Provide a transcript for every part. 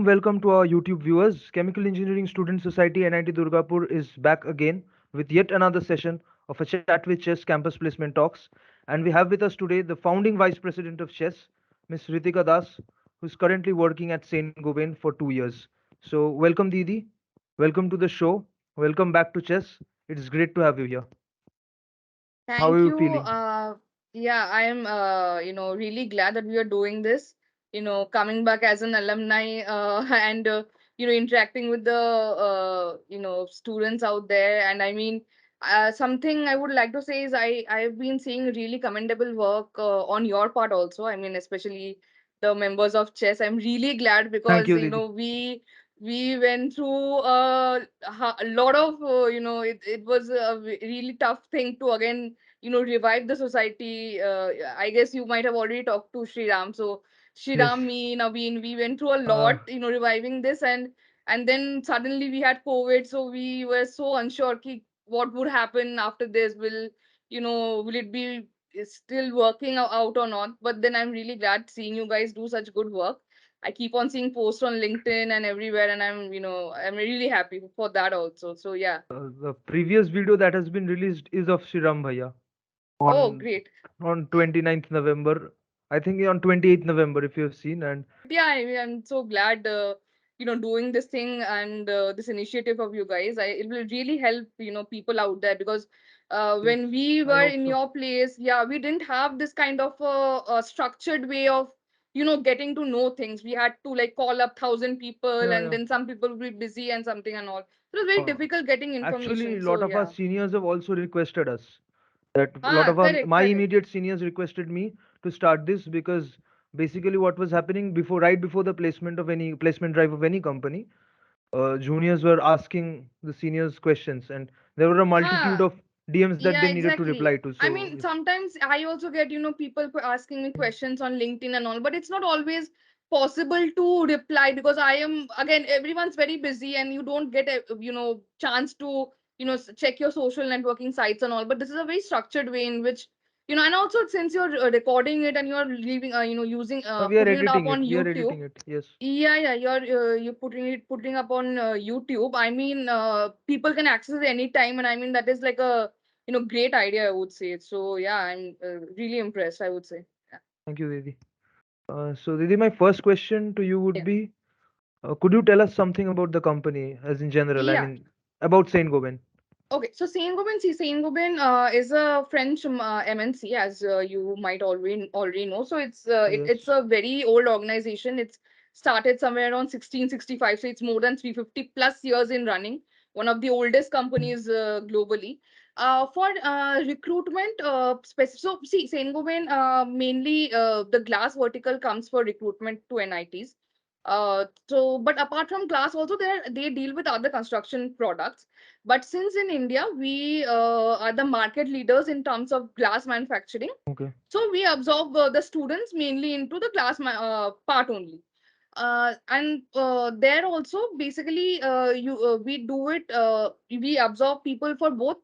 welcome to our YouTube viewers. Chemical Engineering Student Society NIT Durgapur is back again with yet another session of a chat with Chess Campus Placement Talks. And we have with us today the founding Vice President of Chess, Ms. Ritika Das, who is currently working at Saint Gobain for 2 years. So, welcome, Didi. Welcome to the show. Welcome back to Chess. It is great to have you here. How are Thank you you. feeling? Yeah, I am, really glad that we are doing this, coming back as an alumni, and, interacting with the, students out there. And I mean, something I would like to say is I've been seeing really commendable work on your part also. I mean, especially the members of chess. I'm really glad Thank because, you, Didi. we went through a lot of, it was a really tough thing to again revive the society. I guess you might have already talked to Sriram. So Yes. Sriram, me, Naveen, we went through a Uh, lot, reviving this, and then suddenly we had COVID, so we were so unsure ki what would happen after this. Will it be still working out or not? But then I'm really glad seeing you guys do such good work. I keep on seeing posts on LinkedIn and everywhere, and I'm really happy for that also. So yeah. the previous video that has been released is of Shriram Bhaiya Oh, on great. 29th November. I think on 28th November, if you have seen. And But yeah, I'm so glad, doing this thing and this initiative of you guys. It will really help, people out there because yes, when we I were hope in so. your place, yeah, we didn't have this kind of a structured way of, getting to know things. We had to like call up 1,000 people, Yeah, and yeah. then some people would be busy and something and all. So it was very Uh, difficult getting Actually, information. a So lot of our yeah. seniors have also requested us. That a lot Ah, of correct, my correct. immediate seniors requested me to start this because basically what was happening before, right before the placement drive of any company, juniors were asking the seniors questions, and there were a multitude Huh. of DMs that Yeah, they needed to exactly. reply to. I So mean, yes. sometimes I also get, people asking me questions on LinkedIn and all, but it's not always possible to reply because I am, again, everyone's very busy and you don't get a, chance to, check your social networking sites and all. But this is a very structured way in which, and also since you're recording it and you're leaving, using, We are putting it up editing on it. We are YouTube. editing it. Yes. Yeah, you're putting up on YouTube. I mean, people can access it anytime, and I mean that is like a great idea, I would say. So yeah, I'm really impressed, I would say. Yeah. Thank you, Didi. So, Didi, my first question to you would Yeah. be, could you tell us something about the company, as in general? I Yeah. mean, about Saint Gobain. Okay, so Saint Gobain is a French MNC, as you might already know. So it's Yes. a very old organization. It's started somewhere around 1665, so it's more than 350 plus years in running. One of the oldest companies globally. For recruitment, so see, Saint Gobain mainly the glass vertical comes for recruitment to NITs. But apart from glass, also they deal with other construction products, but since in India, we are the market leaders in terms of glass manufacturing, Okay. so we absorb the students mainly into the glass part only. And there also, basically, we do it, we absorb people for both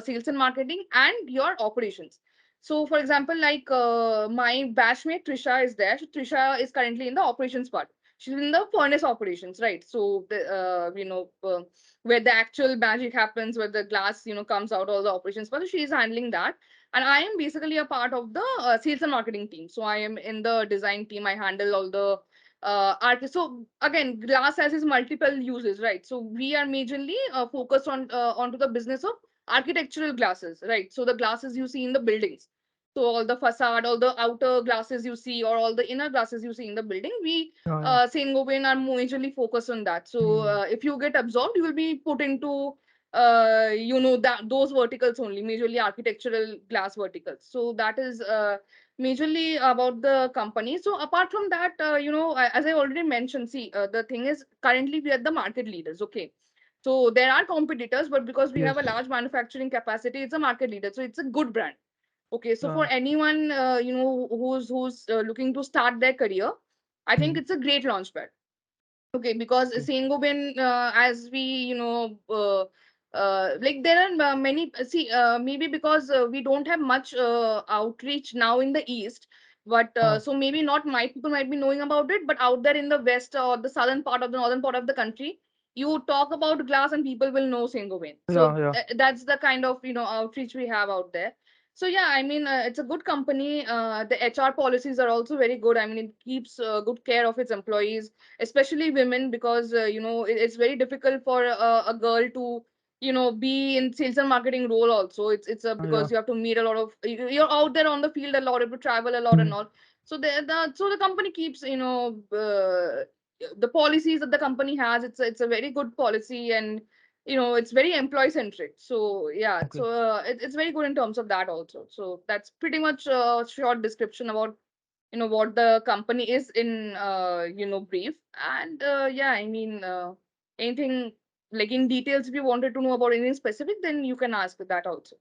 sales and marketing and your operations. So, for example, like my batchmate Trisha is there. So Trisha is currently in the operations part. She's in the furnace operations, right? So, where the actual magic happens, where the glass, comes out, all the operations. But she is handling that, and I am basically a part of the sales and marketing team. So I am in the design team. I handle all the art. So again, glass has its multiple uses, right? So we are majorly focused on onto the business of architectural glasses, right? So the glasses you see in the buildings, so all the facade, all the outer glasses you see, or all the inner glasses you see in the building, we Yeah, yeah. Saint Gobain are majorly focused on that. So Hmm. if you get absorbed, you will be put into that those verticals only, majorly architectural glass verticals. So that is majorly about the company. So apart from that, as I already mentioned, see, the thing is currently we are the market leaders. Okay, so there are competitors, but because we Yes. have a large manufacturing capacity, it's a market leader, so it's a good brand. Okay, so for Uh, anyone who's looking to start their career, I think hmm. it's a great launchpad. Okay, because Okay. Saint-Gobain, as we, like there are many, see, maybe because we don't have much outreach now in the East, But Uh, so maybe not my people might be knowing about it, but out there in the west or the southern part of the northern part of the country, you talk about glass and people will know Saint Gobain. yeah, So yeah. that's the kind of outreach we have out there. So yeah, I mean it's a good company. The HR policies are also very good. I mean it keeps good care of its employees, especially women, because it's very difficult for a girl to be in sales and marketing role also. It's Yeah. because you have to meet a lot of you're out there on the field a lot, you have to travel a lot and Mm. all. So the company keeps the policies that the company has. It's a very good policy, and it's very employee centric. So yeah, Okay. so it's very good in terms of that also. So that's pretty much a short description about what the company is in brief. And yeah, I mean anything like in details, if you wanted to know about anything specific, then you can ask that also.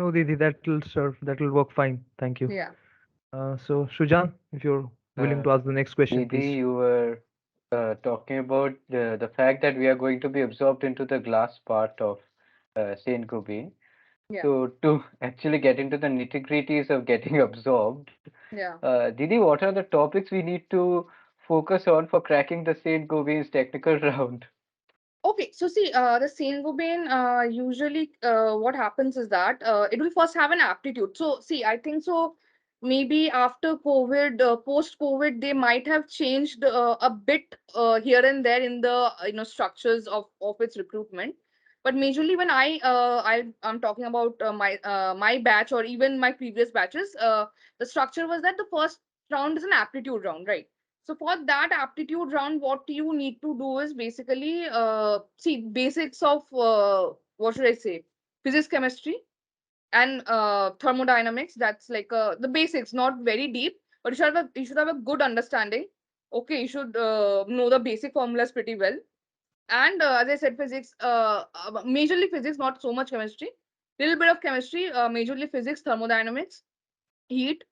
No, Didi, that will serve. That will work fine. Thank you. Yeah. So, Shujan, if you're willing Uh, to ask the next question, Didi, please. you were talking about the fact that we are going to be absorbed into the glass part of Saint Gobain. Yeah. So, to actually get into the nitty-gritties of getting absorbed, Yeah. Didi, what are the topics we need to focus on for cracking the Saint Gobain's technical round? Okay, so see, the Saint-Gobain, usually what happens is that it will first have an aptitude. So see, I think so maybe after COVID, post-COVID, they might have changed a bit here and there in the structures of its recruitment. But majorly when I'm talking about my batch or even my previous batches, the structure was that the first round is an aptitude round, right? So for that aptitude round, what you need to do is basically see basics of what should I say, physics, chemistry, and thermodynamics. That's like the basics, not very deep, but you should have a good understanding. Okay, you should know the basic formulas pretty well. And as I said, physics, majorly physics, not so much chemistry. Little bit of chemistry, majorly physics, thermodynamics, heat,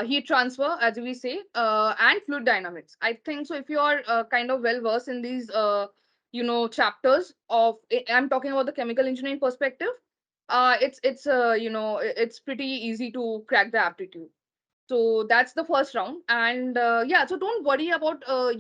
heat transfer, as we say, and fluid dynamics. I think so. If you are kind of well versed in these, chapters of, I'm talking about the chemical engineering perspective. It's pretty easy to crack the aptitude. So that's the first round. And yeah, so don't worry about that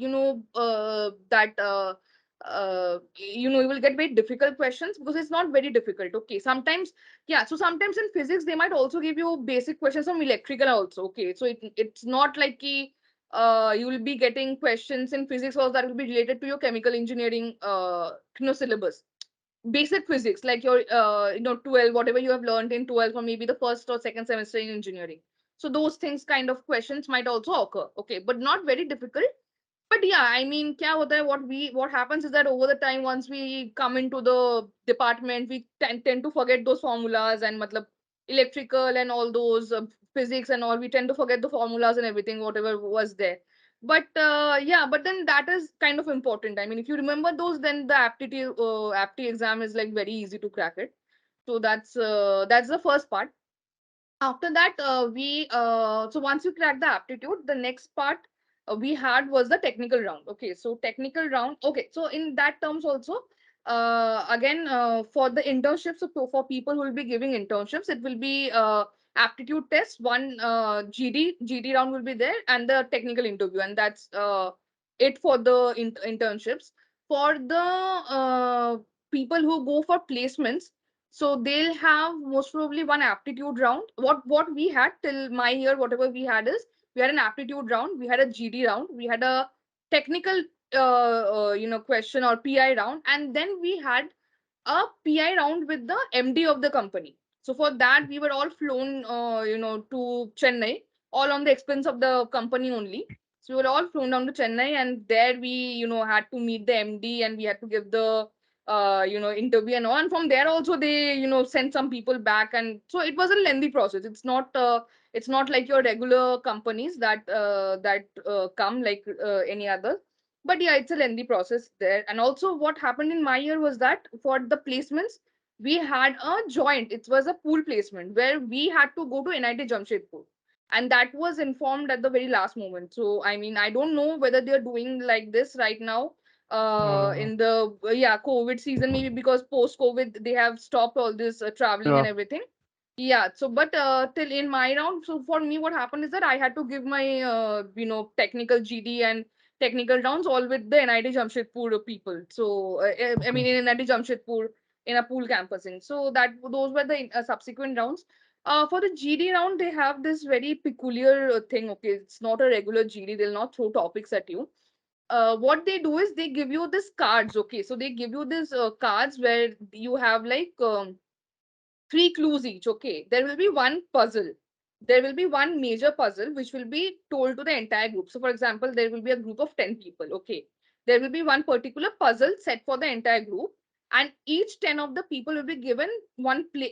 you will get very difficult questions, because it's not very difficult. Okay, sometimes, yeah, so sometimes in physics they might also give you basic questions from electrical also. Okay, so it's not like you will be getting questions in physics also that will be related to your chemical engineering syllabus. Basic physics, like your 12, whatever you have learned in 12, or maybe the first or second semester in engineering. So those things, kind of questions might also occur. Okay, but not very difficult. But yeah, I mean, kya hota hai, what happens is that over the time, once we come into the department, we tend to forget those formulas and matlab, electrical and all those physics and all. We tend to forget the formulas and everything, whatever was there. But yeah, but then that is kind of important. I mean, if you remember those, then the aptitude exam is like very easy to crack it. So that's the first part. After that, so once you crack the aptitude, the next part we had was the technical round. Okay, so technical round. Okay, so in that terms also, again, for the internships, so for people who will be giving internships, it will be aptitude test, one GD round will be there, and the technical interview, and that's it for the internships. For the people who go for placements, so they'll have most probably one aptitude round. What we had till my year, whatever we had is, we had an aptitude round, we had a GD round, we had a technical question or PI round, and then we had a PI round with the MD of the company. So for that, we were all flown, to Chennai, all on the expense of the company only. So we were all flown down to Chennai, and there we, had to meet the MD, and we had to give the, interview and all. And from there also, they, sent some people back, and so it was a lengthy process. It's not like your regular companies that come like any other. But yeah, it's a lengthy process there. And also what happened in my year was that for the placements, we had a joint, it was a pool placement where we had to go to NIT Jamshedpur, and that was informed at the very last moment. So I mean, I don't know whether they're doing like this right now No, no, no. in the yeah COVID season, maybe because post COVID they have stopped all this traveling and Yeah. everything. Yeah, so but till in my round, so for me, what happened is that I had to give my technical GD and technical rounds all with the NIT Jamshedpur people. So I Okay. mean in NIT Jamshedpur in a pool campusing. So that those were the subsequent rounds. For the GD round, they have this very peculiar thing. Okay, it's not a regular GD. They'll not throw topics at you. What they do is they give you this cards. Okay, so they give you this cards where you have like. Three clues each. Okay, there will be one puzzle. There will be one major puzzle which will be told to the entire group. So, for example, there will be a group of 10 people. Okay, there will be one particular puzzle set for the entire group, and each 10 of the people will be given one play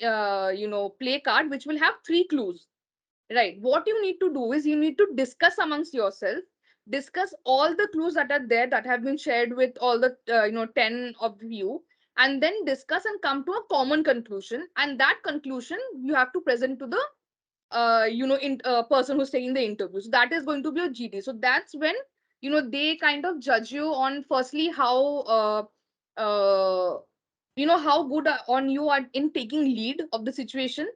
card which will have three clues. Right. What you need to do is you need to discuss amongst yourself, discuss all the clues that are there that have been shared with all the 10 of you, and then discuss and come to a common conclusion. And that conclusion you have to present to the person who's taking the interview. So that is going to be a GD. So that's when they kind of judge you on firstly how how good on you are in taking lead of the situation.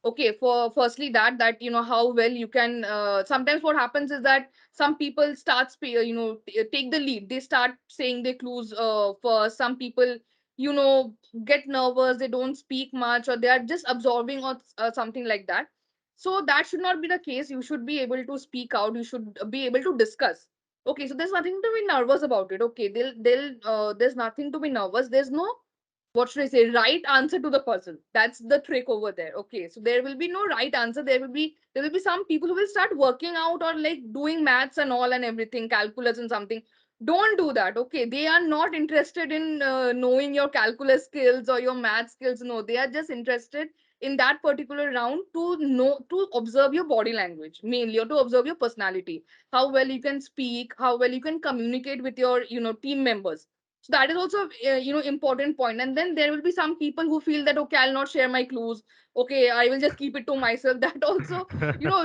Okay, for firstly that how well you can sometimes what happens is that some people take the lead, they start saying their clues first. Some people you know get nervous, they don't speak much, or they are just absorbing or something like that. So that should not be the case. You should be able to speak out, you should be able to discuss. Okay, so there's nothing to be nervous about it. Okay, they'll there's nothing to be nervous. There's no, what should I say, right answer to the puzzle. That's the trick over there. Okay, so there will be no right answer. There will be some people who will start working out or like doing maths and all and everything, calculus and something. Don't do that. Okay, they are not interested in knowing your calculus skills or your math skills. No, they are just interested in that particular round to know, to observe your body language mainly, or to observe your personality, how well you can speak, how well you can communicate with your team members. So that is also important point. And then there will be some people who feel that, okay, I'll not share my clues, okay, I will just keep it to myself. That also,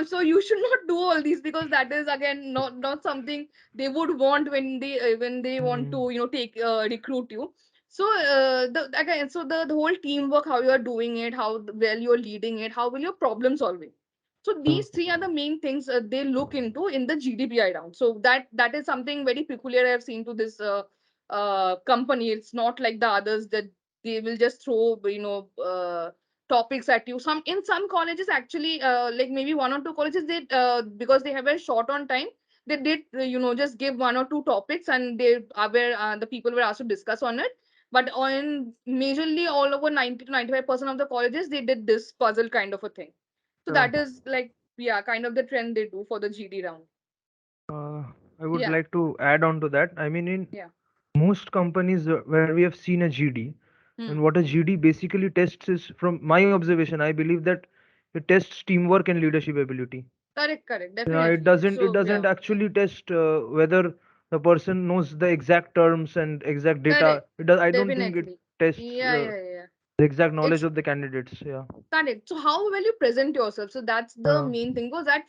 so you should not do all these, because that is again not something they would want when they want Hmm. to take recruit you. So the whole teamwork, how you are doing it, how well you're leading it, how will your problem solving. So Yeah. these three are the main things they look into in the GDPI round. So that is something very peculiar I've seen to this company. It's not like the others that they will just throw topics at you. Some colleges actually, like maybe one or two colleges, they because they have a short on time, they did just give one or two topics, and they are where the people were asked to discuss on it. But on majorly all over 90 to 95% of the colleges, they did this puzzle kind of a thing. So Yeah. that is like, yeah, kind of the trend they do for the GD round. Uh, I would Yeah, like to add on to that. I mean, in yeah. most companies where we have seen a GD, and Hmm. what a GD basically tests is, from my observation, I believe that it tests teamwork and leadership ability. Correct, correct, Yeah, it definitely. doesn't it So doesn't yeah, actually test whether the person knows the exact terms and exact data. correct, It does. I don't think it definitely. tests Yeah, yeah, yeah. the exact knowledge It's of the candidates. Yeah. correct. So how will you present yourself? So that's the Uh, main thing, because that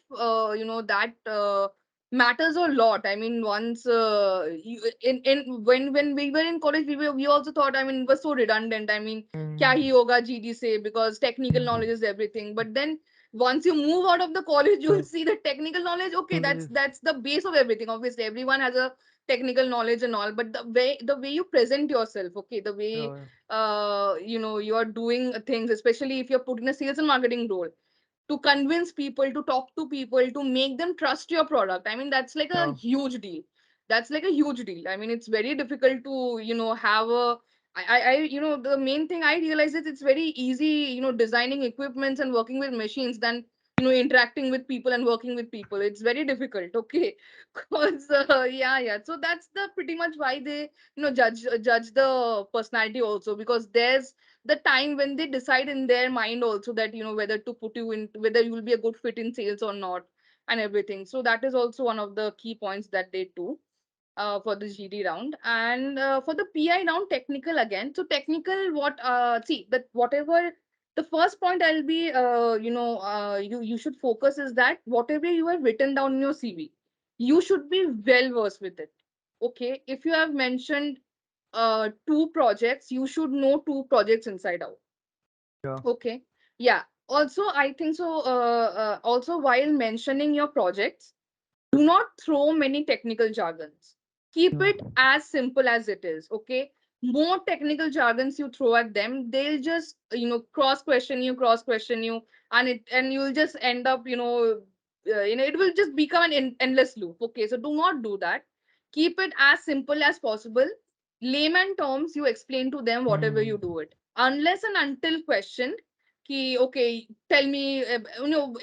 that matters a lot. I mean, once in when we were in college, we also thought, I mean, it was so redundant. I mean, kya hi mm, hoga GD say, because technical knowledge is everything. But then once you move out of the college, you'll yeah. see the technical knowledge. Okay, that's English. that's the base of everything. Obviously, everyone has a technical knowledge and all, but the way you present yourself, okay, the way Yeah. you are doing things, especially if you're put in a sales and marketing role, to convince people, to talk to people, to make them trust your product. I mean, that's like a Yeah. huge deal. That's like a huge deal. I mean, it's very difficult to have a the main thing I realize is it's very easy designing equipments and working with machines than interacting with people and working with people. It's very difficult. Okay, because yeah, so that's the pretty much why they judge the personality also, because there's the time when they decide in their mind also that whether to put you in, whether you will be a good fit in sales or not, and everything. So that is also one of the key points that they do for the GD round. And for the PI round, technical again. So technical, what see that whatever the first point I'll be you should focus is that whatever you have written down in your CV, you should be well versed with it. Okay, if you have mentioned two projects, you should know two projects inside out. Yeah. Okay. Yeah. Also, I think so. Also, while mentioning your projects, do not throw many technical jargons. Keep Yeah. it as simple as it is. Okay. More technical jargons you throw at them, they'll just cross question you, and you'll just end up it will just become an endless loop. Okay, so do not do that. Keep it as simple as possible. Layman terms, you explain to them whatever you Hmm. do it, unless and until questioned. Okay, tell me,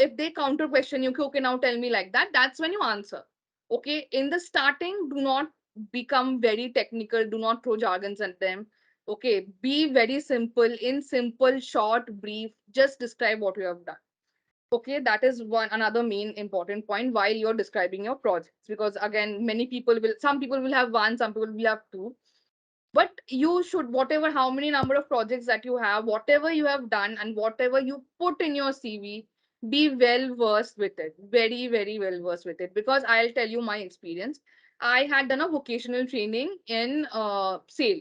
if they counter question you, okay, now tell me like that, that's when you answer. Okay, in the starting, do not become very technical, do not throw jargons at them. Okay, be very simple, in simple, short, brief, just describe what you have done. Okay, that is one another main important point while you're describing your projects, because again, some people will have one, some people will have two. But you should, whatever, how many number of projects that you have, whatever you have done and whatever you put in your CV, be well versed with it, very very well versed with it. Because I'll tell you my experience. I had done a vocational training in SAIL,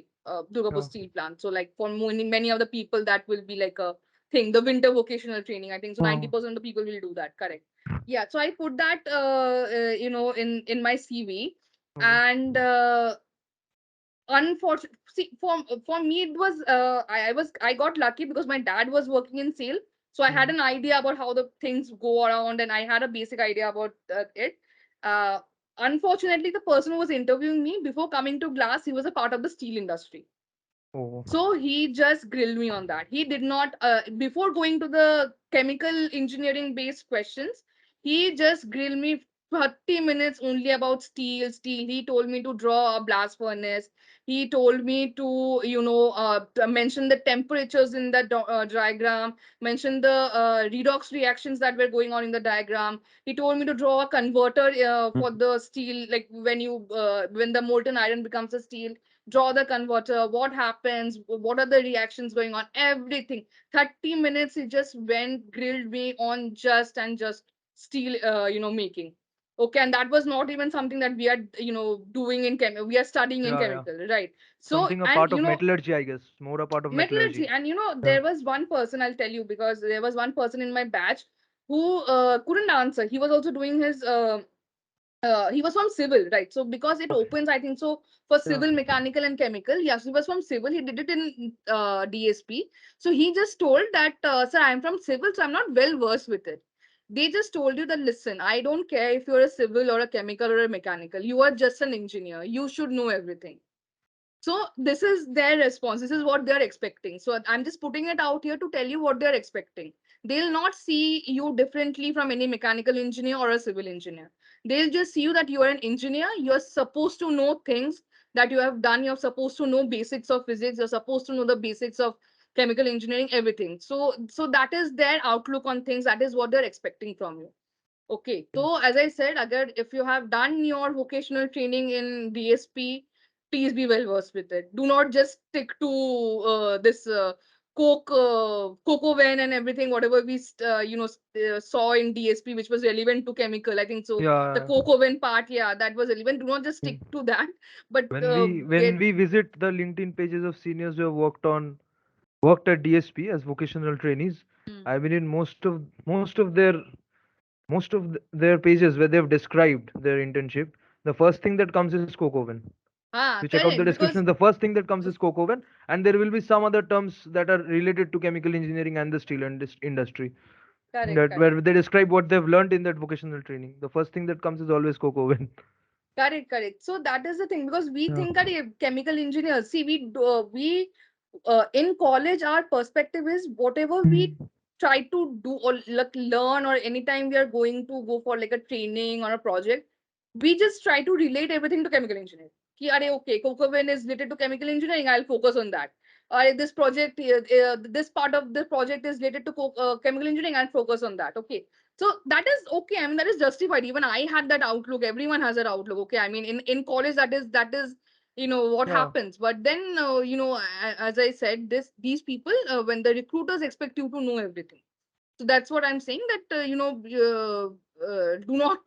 Durgapur Yeah. steel plant. So like for many of the people, that will be like a thing, the winter vocational training, I think so. Oh. 90% of the people will do that, correct? Yeah, so I put that in my CV. Okay. And unfortunately, see, for me it was I got lucky because my dad was working in sale, so I had Hmm. an idea about how the things go around, and I had a basic idea about it. uh, Unfortunately, the person who was interviewing me, before coming to glass, he was a part of the steel industry. Oh. So he just grilled me on that. He did not, before going to the chemical engineering based questions, he just grilled me 30 minutes only about steel. He told me to draw a blast furnace. He told me to, to mention the temperatures in the diagram, mention the redox reactions that were going on in the diagram. He told me to draw a converter for the steel, like when the molten iron becomes a steel, draw the converter, what happens, what are the reactions going on, everything. 30 minutes he just went, grilled me on just steel making. Okay, and that was not even something that we are doing in we are studying in Yeah, yeah. chemical, right? So, Something a and part of metallurgy, I guess. More a part of metallurgy, metallurgy. and Yeah. there was one person, I'll tell you, because there was one person in my batch who couldn't answer. He was also doing his he was from civil, right? So because it Okay. opens, I think so, for Yeah. civil, mechanical, and chemical. Yes, he was from civil. He did it in DSP. So he just told that, sir, I'm from civil, so I'm not well versed with it. They just told you that, listen, I don't care if you're a civil or a chemical or a mechanical. You are just an engineer. You should know everything. So this is their response. This is what they're expecting. So I'm just putting it out here to tell you what they're expecting. They'll not see you differently from any mechanical engineer or a civil engineer. They'll just see you that you are an engineer. You're supposed to know things that you have done. You're supposed to know basics of physics. You're supposed to know the basics of chemical engineering, everything. So that is their outlook on things. That is what they're expecting from you. Okay, Okay. so as I said, agar if you have done your vocational training in DSP, please be well versed with it. Do not just stick to this cocoa van and everything, whatever we saw in DSP, which was relevant to chemical. I think so. The Yeah. cocoa van part, yeah, that was relevant. Do not just Yeah. stick to that, but When we visit the LinkedIn pages of seniors who have worked at DSP as vocational trainees, Hmm. I mean, in most of their pages where they've described their internship, the first thing that comes is coke oven. You check out the Correct, description, because the first thing that comes is coke oven, and there will be some other terms that are related to chemical engineering and the steel industry, correct, that correct. where they describe what they've learned in that vocational training. The first thing that comes is always coke oven. Correct, correct. So that is the thing, because we Yeah. think that chemical engineers, see, we in college, our perspective is whatever we Mm. try to do or like learn, or anytime we are going to go for like a training or a project, we just try to relate everything to chemical engineering. Ki, "Arey, okay, Cocoven is related to chemical engineering, I'll focus on that. This project, this part of the project is related to chemical engineering, I'll focus on that. Okay, so that is okay. I mean, that is justified. Even I had that outlook. Everyone has that outlook. Okay, I mean, in college, that is what Yeah. happens. But then as I said, these people, when the recruiters expect you to know everything, so that's what I'm saying, that do not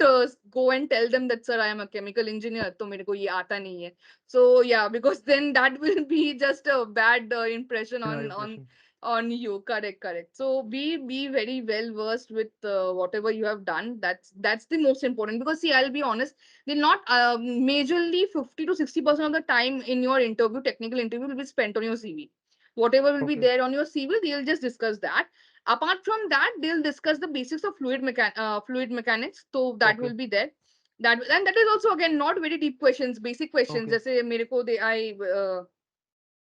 go and tell them that, sir, I am a chemical engineer, तो मेरे को ये आता नहीं है. So yeah, because then that will be just a bad impression Yeah, on impression. On you, correct. So be very well versed with whatever you have done. That's the most important, because see, I'll be honest, they'll not majorly 50 to 60% of the time in your interview, technical interview, will be spent on your CV. Whatever will be Okay. there on your CV, they'll just discuss that. Apart from that, they'll discuss the basics of fluid mechanics, so that will Okay. be there. And that is also again not very deep questions, basic questions. Okay. जैसे मेरे को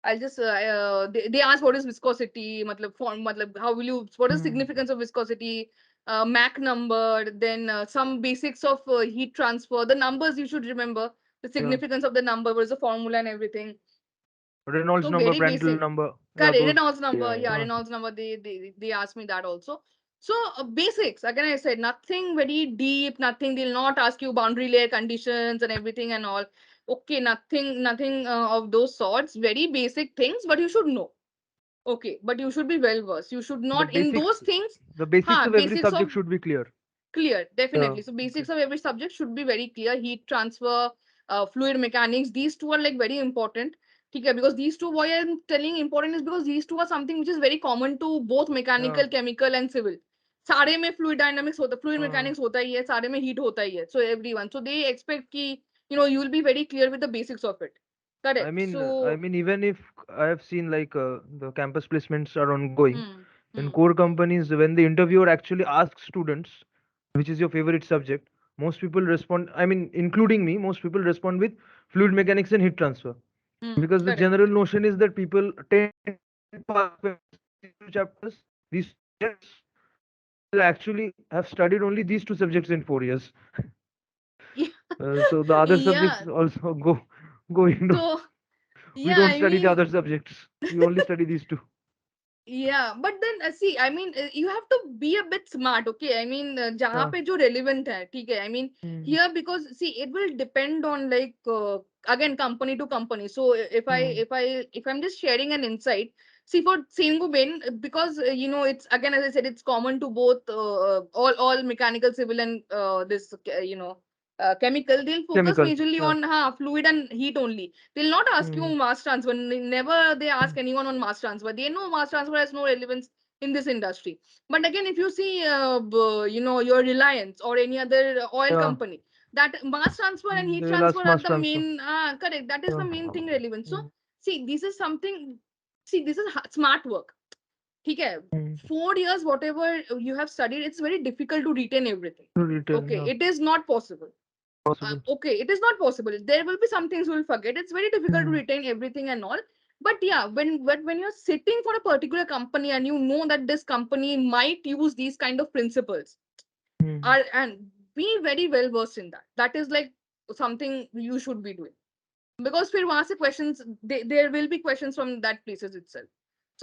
I'll just they ask what is viscosity, matlab form, matlab how will you, what is Hmm. significance of viscosity, Mach number, then some basics of heat transfer, the numbers you should remember, the Yeah. significance of the number, what is the formula and everything. Reynolds So number, very Prandtl basic. number. Yeah, Correct. those. Reynolds number, Yeah, yeah, yeah. Reynolds number. They asked me that also. So basics. Again, I said nothing very deep. Nothing. They'll not ask you boundary layer conditions and everything and all. Okay, nothing of those sorts. Very basic things, but you should know. Okay, but you should be well versed. You should The not in those basics. things. The basics of every Basics of subject should be clear. clear, Yeah. definitely. So Okay. basics of every subject should be very clear. Heat transfer, fluid mechanics. These two are like very important. Okay, because these two, why I'm telling important is because these two are something which is very common to both Yeah. mechanical, chemical, and civil. सारे में fluid dynamics होता, fluid Uh, mechanics होता ही है, सारे में heat होता ही है. So everyone, so they expect कि you will be very clear with the basics of it. Correct. I So, mean, even if I have seen like the campus placements are ongoing, hmm, in hmm, core companies, when the interviewer actually asks students, which is your favorite subject, most people respond. I mean, including me, most people respond with fluid mechanics and heat transfer, because the correct. general notion is that people tend to ask questions these two chapters, these two subjects, while actually have studied only these two subjects in 4 years. So the other subjects Yeah. also go ignored. So, We yeah, don't I study the mean, other subjects. We only study these two. yeah, but then see, I mean, you have to be a bit smart, okay? I mean, जहाँ Yeah. पे जो relevant है, ठीक है? I mean, Hmm. here, because see, it will depend on like again company to company. So Hmm. if I'm just sharing an insight, see for Saint Gobain, because it's again, as I said, it's common to both all mechanical, civil, and this chemical. They'll focus Chemical. majorly Yeah. on fluid and heat only. They'll not ask you Hmm. mass transfer. Never they Hmm. ask anyone on mass transfer. They know mass transfer has no relevance in this industry. But again, if you see, your Reliance or any other oil Yeah. company, that mass transfer and Hmm. heat They will transfer ask are mass the transfer. main, correct. That is Yeah. the main thing relevant. So, Hmm. see, this is something, see, this is smart work. Okay, Hmm. 4 years, whatever you have studied, it's very difficult to retain everything. To return. Okay, Yeah. it is not possible. Possible. Okay, it is not possible. There will be some things we'll forget. It's very difficult to Hmm. retain everything and all. But yeah, when you're sitting for a particular company and you know that this company might use these kind of principles, Hmm. and be very well versed in that. That is like something you should be doing, because फिर वहां से questions, there will be questions from that places itself.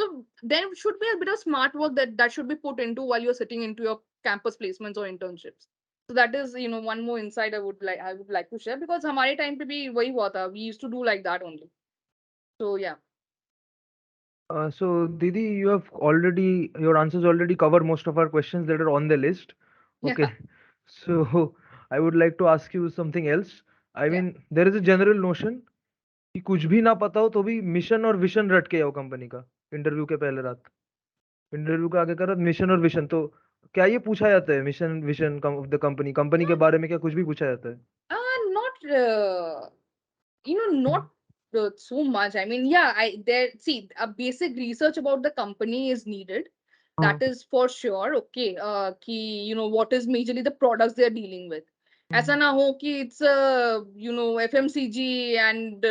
So there should be a bit of smart work that should be put into while you're sitting into your campus placements or internships. So that is one more insight I would like to share, because हमारे time पे भी वही हुआ था. We used to do like that only. So yeah. So, Didi, you have already, your answers already cover most of our questions that are on the list. Yeah. Okay. So, I would like to ask you something else. I Yeah. mean, there is a general notion कि कुछ भी ना पता हो तो भी mission और vision रट के आओ कंपनी का इंटरव्यू के पहले रात इंटरव्यू का आगे करो मिशन और विशन तो क्या ये पूछा जाता है mission vision of the company company के बारे में क्या कुछ भी पूछा जाता है Not not so much. I mean, yeah, I there see a basic research about the company is needed. That हाँ is for sure. Okay, what is majorly the products they are dealing with. ऐसा ना हो कि it's FMCG and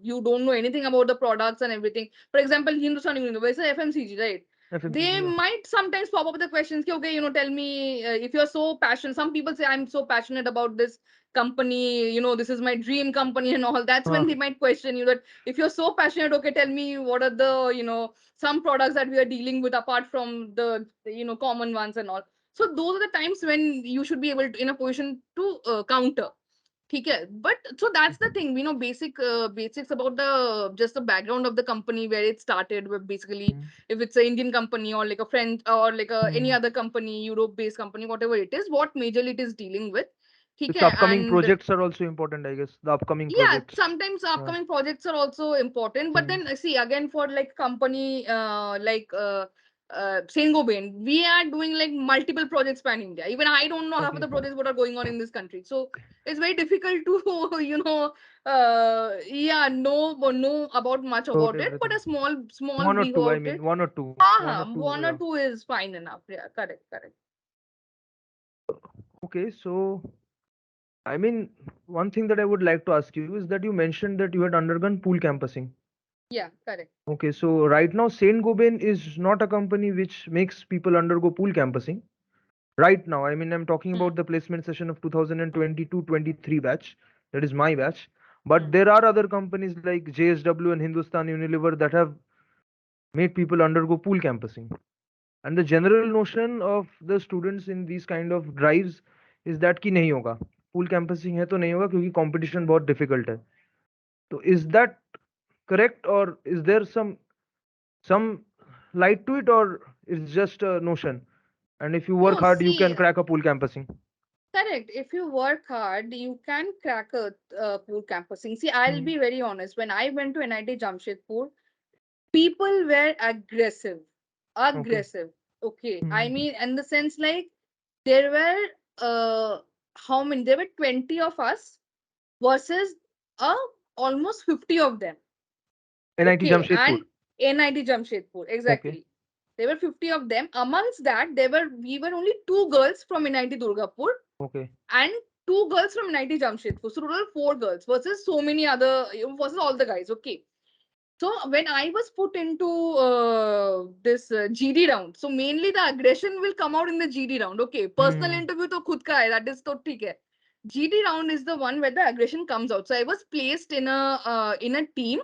you don't know anything about the products and everything. For example, Hindustan Unilever is FMCG, right? They FMCG या might sometimes pop up with the questions, कि, okay, tell me if you're so passionate. Some people say, I'm so passionate about this company, this is my dream company and all. That's when हाँ they might question you that if you're so passionate, okay, tell me what are the, some products that we are dealing with apart from the, common ones and all. So those are the times when you should be able to, in a position to counter. ठीक है, but so that's the thing, basics about the just the background of the company, where it started, where basically if it's an Indian company or like a French or like any other company, Europe based company, whatever it is, what majorly it is dealing with. ठीक Its है, upcoming and projects are also important, I guess. The upcoming yeah, projects. sometimes Yeah. upcoming projects are also important, but Hmm. then see, again, for like company like Saint Gobain, we are doing like multiple projects pan India. Even I don't know half of Okay. the projects what are going on in this country, so it's very difficult to yeah, know about much About about it, but everything. a small One or brief two, I about mean, it. one or two. One or two, One or yeah. two is fine enough. Yeah, correct, correct. Okay, so I mean, one thing that I would like to ask you is that you mentioned that you had undergone pool campusing. Yeah, correct. Okay, so right now, Saint Gobain is not a company which makes people undergo pool campusing. Right now, I mean, I'm talking Hmm. about the placement session of 2022-23 batch. That is my batch. But Hmm. there are other companies like JSW and Hindustan Unilever that have made people undergo pool campusing. And the general notion of the students in these kind of drives is that कि नहीं होगा, pool campusing है तो नहीं होगा क्योंकि competition बहुत difficult है. So is that correct, or is there some light to it, or it's just a notion? And if you work No, hard, you see, can crack a pool campusing. correct. If you work hard, you can crack a pool campusing. See, I'll Hmm. be very honest. When I went to NIT Jamshedpur, people were aggressive. Okay. Aggressive. Okay. I Hmm. mean, in the sense like there were how many? There were 20 of us versus almost 50 of them. NIT Okay. Jamshedpur. And NIT Jamshedpur. Okay. Exactly. There were 50 of them. Amongst that, we were only two girls from NIT Durgapur Okay. and two girls from NIT Jamshedpur. So total four girls versus so many other versus all the guys. Okay. So when I was put into this GD round, so mainly the aggression will come out in the GD round. Okay, personal Hmm. interview to khud ka hai, that is to theek hai. GD round is the one where the aggression comes out. So I was placed in a team.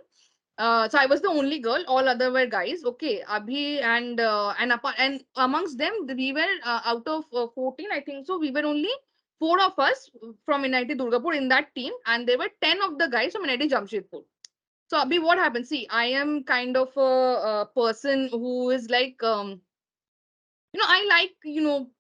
So I was the only girl. All other were guys. Okay, Abhi and amongst them we were out of 14, I think so. We were only four of us from NIT Durgapur in that team, and there were 10 of the guys from NIT Jamshedpur. So Abhi, what happens? See, I am kind of a person who is like I like you know,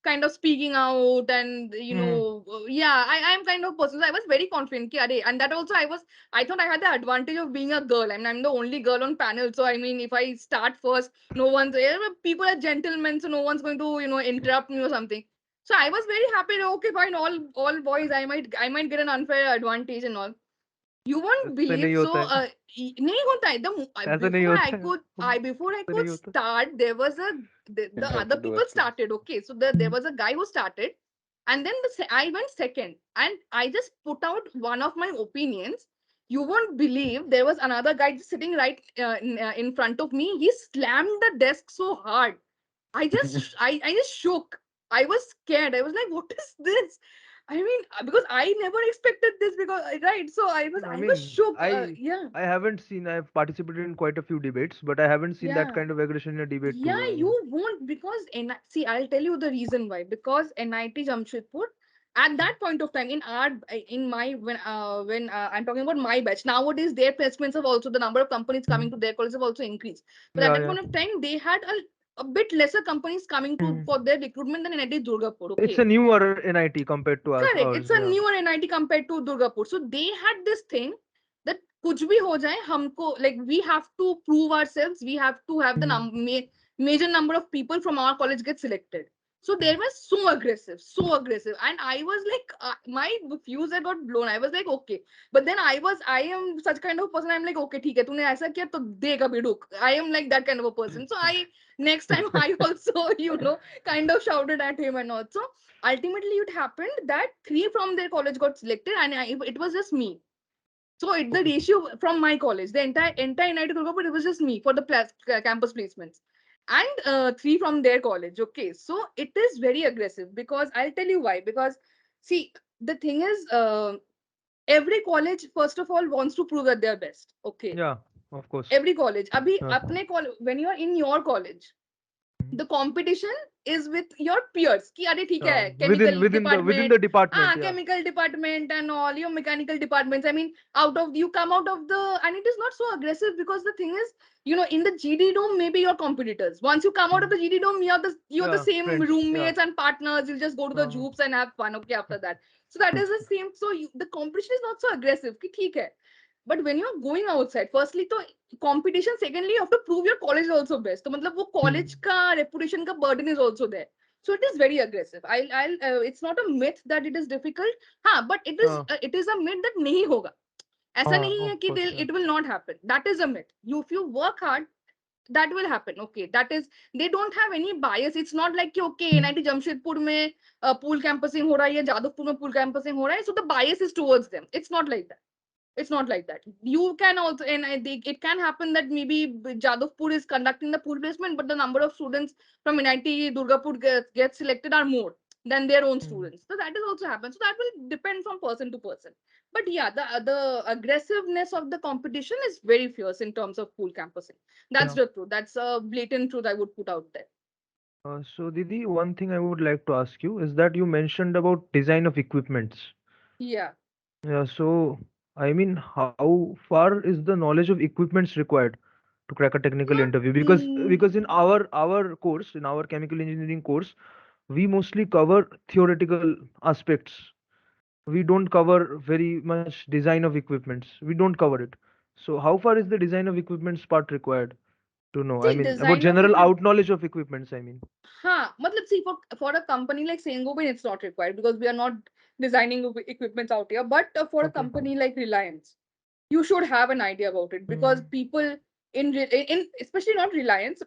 kind of speaking out and Hmm. yeah, I am kind of person. So I was very confident, ki, "Arey," and that also I thought I had the advantage of being a girl. I mean, I'm the only girl on panel, so I mean, if I start first, no one's people are gentlemen, so no one's going to interrupt me or something. So I was very happy. Okay, fine, all boys. I might get an unfair advantage and all. You won't ऐसे believe. नहीं So, होता है. नहीं होता है. ऐसे नहीं होता है. Before I ऐसे could नहीं होता. start, there was You the have other to do a people skill. started. Okay, so there Hmm. was a guy who started, and then I went second, and I just put out one of my opinions. You won't believe there was another guy just sitting right in front of me. He slammed the desk so hard. I just shook. I was scared. I was like, what is this? I mean, because I never expected this because right. So I I was mean, shook. I Yeah. I haven't seen. I've participated in quite a few debates, but I haven't seen that Yeah. kind of aggression in a debate Yeah, too. I you mean, won't because see, I'll tell you the reason why. Because NIT Jamshedpur, at that point of time, in my when I'm talking about my batch, nowadays their placements have also the number of companies coming to hmm. their colleges have also increased. But at Yeah, that yeah. point of time, they had a bit lesser companies coming to Hmm. for their recruitment than NIT Durgapur. It's Okay. a newer NIT compared to us, Correct. It's ours. a Yeah. newer NIT compared to Durgapur. So they had this thing that कुछ भी हो जाए हमको like we have to prove ourselves. We have to have the Hmm. major number of people from our college get selected. So they were so aggressive, and I was like, my fuse had got blown. I was like, okay, but then I am such kind of person. I'm like, okay, ठीक है, तूने ऐसा किया तो देख अभी रुक. I am like that kind of a person. So I next time I also kind of shouted at him and also ultimately it happened that three from their college got selected and it was just me. So the Okay. ratio from my college, the entire NIT Durgapur, it was just me for the campus placements, and three from their college. Okay, so it is very aggressive because I'll tell you why. Because see, the thing is, every college first of all wants to prove that they're best. Okay, Yeah, of course. every college. Abhi Yeah. apne when you are in your college, The competition is with your peers ki are theek hai chemical within department, the department, yeah. chemical department and all your mechanical departments. I mean, out of you come out of the, and it is not so aggressive because the thing is, in the GD dome maybe your competitors. Once you come out of the GD dome, you're the Yeah, same friends, yeah. roommates and partners. You just go to the joops and have fun. Okay, after that, so that is the same. So the competition is not so aggressive ki theek hai. But when you're going outside, firstly to competition, secondly you have to prove your college is also best. So matlab wo college ka reputation ka burden is also there. So it is very aggressive. It's not a myth that it is difficult. But it is a myth that nahi hoga. ऐसा नहीं है Of कि course, yeah. it will not happen. That is a myth. If you work hard, that will happen. Okay, that is, they don't have any bias. It's not like कि okay, NIT Jamshedpur में pool campusing हो रहा है या जादवपुर में pool campusing हो रहा है, so the bias is towards them. It's not like that. It's not like that. You can also, and it can happen that maybe Jadavpur is conducting the pool placement, but the number of students from NIT Durgapur get selected are more than their own Hmm. students. So that is also happens. So that will depend from person to person. But yeah, the aggressiveness of the competition is very fierce in terms of pool campusing. That's Yeah. the truth. That's a blatant truth I would put out there. So Didi, one thing I would like to ask you is that you mentioned about design of equipments. Yeah. Yeah, so I mean, how far is the knowledge of equipments required to crack a technical Not. interview? Because in our course, in our chemical engineering course, we mostly cover theoretical aspects. We don't cover very much design of equipments. We don't cover it. So how far is the design of equipments part required to know? I See, mean, about design of general equipment. out knowledge of equipments, I mean. Matlab, see, for a company like Gobain, it's not required because we are not designing equipments out here. But for a Okay. company like Reliance, you should have an idea about it because Mm. people in especially not Reliance,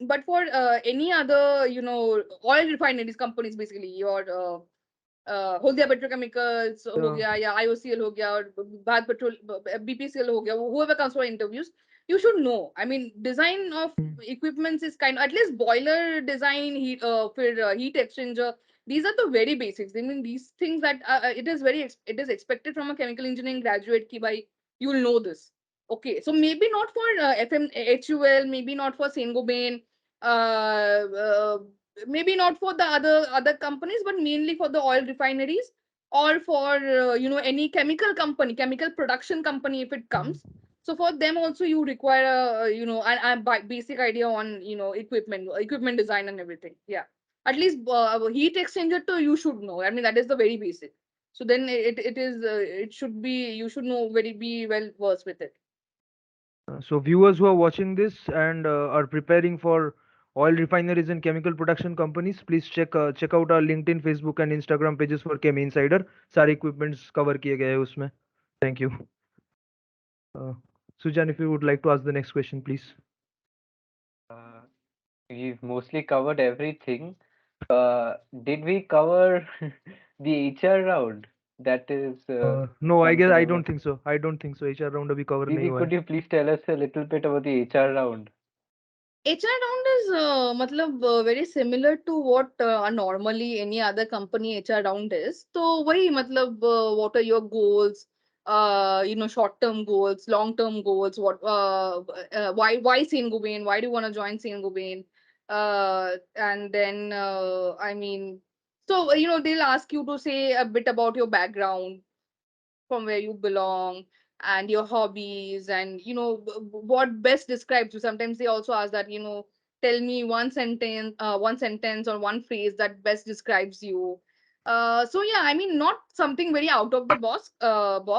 but for any other oil refineries companies, basically your Haldia Petrochemicals हो Yeah. गया या IOCL हो गया और Bharat Petrol BPCL हो गया, whoever comes for interviews, you should know. I mean, design of Mm. equipments is kind of, at least boiler design, for heat exchanger. These are the very basics. I mean, these things that it is expected from a chemical engineering graduate ki bhai, you'll know this. Okay, so maybe not for FM HUL, maybe not for Saint Gobain, maybe not for the other companies, but mainly for the oil refineries or for any chemical production company if it Mm. comes. So for them also you require a basic idea on equipment design and everything. Yeah, at least heat exchanger too you should know. I mean, that is the very basic. So then it should be, you should know, very be well versed with it. So viewers who are watching this and are preparing for oil refineries and chemical production companies, please check out our LinkedIn, Facebook and Instagram pages for Chem Insider. सारे equipments cover किए गए हैं उसमें. Thank you. Uh, Sujan, if you would like to ask the next question, please. Uh, we've mostly covered everything. Did we cover the HR round? That is No, I guess something I I don't was. think so. I don't think so. HR round अभी cover नहीं Didi, हुआ could है. you please tell us a little bit about the HR round? HR round is very similar to what normally any other company HR round is. So वही मतलब what are your goals? Short term goals, long term goals. Why Saint Gobain? Why do you want to join Saint Gobain? And then I mean, so they'll ask you to say a bit about your background, from where you belong, and your hobbies, and what best describes you. Sometimes they also ask that, tell me one sentence or one phrase that best describes you. So yeah, I mean, not something very out of the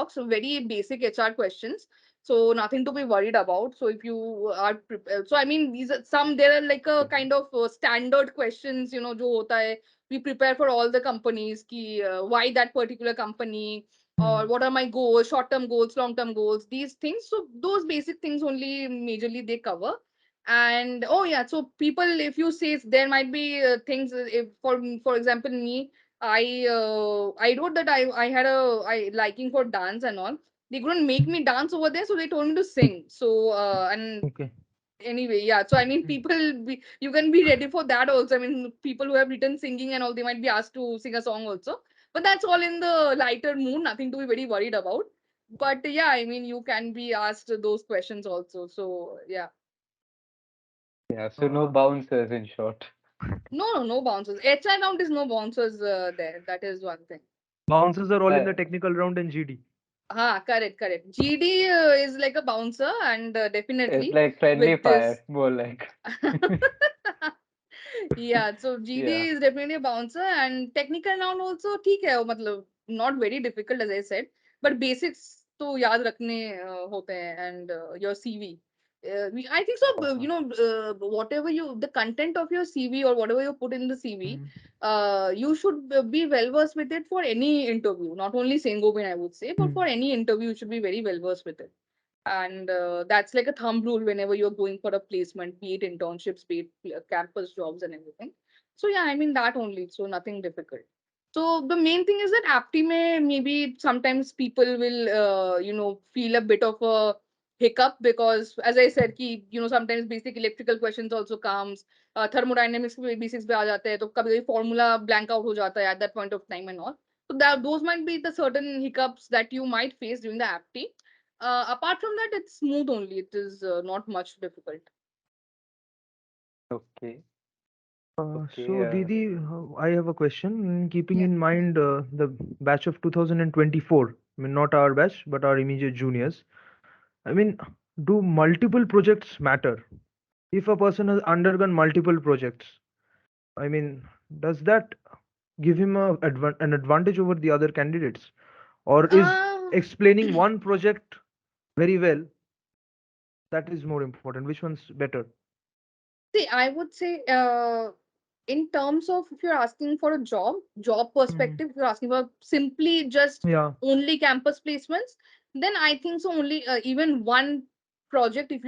so very basic HR questions. So nothing to be worried about. So if you are prepared, so I mean, these are some, there are like a kind of standard questions, jo hota hai. We prepare for all the companies ki why that particular company, or Hmm. what are my goals, short term goals, long term goals, these things. So those basic things only majorly they cover. And oh yeah, so people, if you say, there might be things, if for example me, I wrote that I had a I liking for dance and all. They couldn't make me dance over there, so they told me to sing. So and Okay. anyway, yeah, so I mean, you can be ready for that also. I mean, people who have written singing and all, they might be asked to sing a song also, but that's all in the lighter mood, nothing to be very worried about. But yeah, I mean, you can be asked those questions also, so yeah. Yeah, so no Uh, bouncers in short. No bouncers. HR round is no bouncers there. That is one thing. Bouncers are all in Uh, the technical round and GD. Correct. GD is like a bouncer, and it's definitely like friendly with fire, this. more like. Yeah, so GD Yeah. is definitely a bouncer, and technical round also ठीक है वो मतलब not very difficult as I said, but basics तो याद रखने होते हैं, and your CV. I think so. Uh-huh. Whatever the content of your CV or whatever you put in the CV, Mm. you should be well versed with it for any interview. Not only saying Gobain, I would say, but Mm. for any interview, you should be very well versed with it. And that's like a thumb rule whenever you're going for a placement, be it internships, be it campus jobs and everything. So yeah, I mean that only, so nothing difficult. So the main thing is that apti mein maybe sometimes people will feel a bit of a hiccup, because as I said ki sometimes basic electrical questions also comes, thermodynamics के basics पे आ जाते हैं, तो कभी कभी formula blank out हो जाता है at that point of time and all. So that those might be the certain hiccups that you might face during the apti. Apart from that, it's smooth only. It is not much difficult. Okay. Okay. So, Didi, I have a question. Keeping Yeah. in mind the batch of 2024, I mean, not our batch, but our immediate juniors. I mean, do multiple projects matter? If a person has undergone multiple projects, I mean, does that give him an advantage over the other candidates? Or is Uh, explaining one project very well, that is more important? Which one's better? See, I would say, in terms of if you're asking for a job Mm. perspective, if you're asking for simply just Yeah. only campus placements, then I think so. Only even one project, if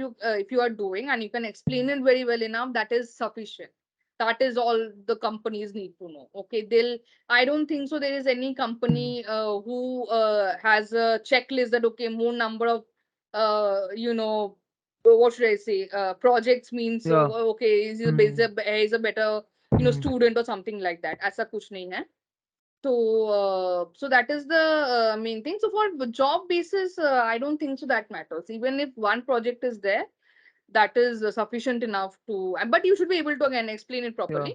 you are doing and you can explain Mm. it very well enough, that is sufficient. That is all the companies need to know. Okay, they'll. I don't think so. There is any Mm. company who has a checklist that okay, more number of uh, you know what should I say? Projects means Yeah. okay, Mm. is a better Mm. student or something like that. ऐसा कुछ नहीं है. So so that is the main thing. So for job basis, I don't think so that matters. Even if one project is there, that is sufficient enough to. But you should be able to again explain it Yeah. properly.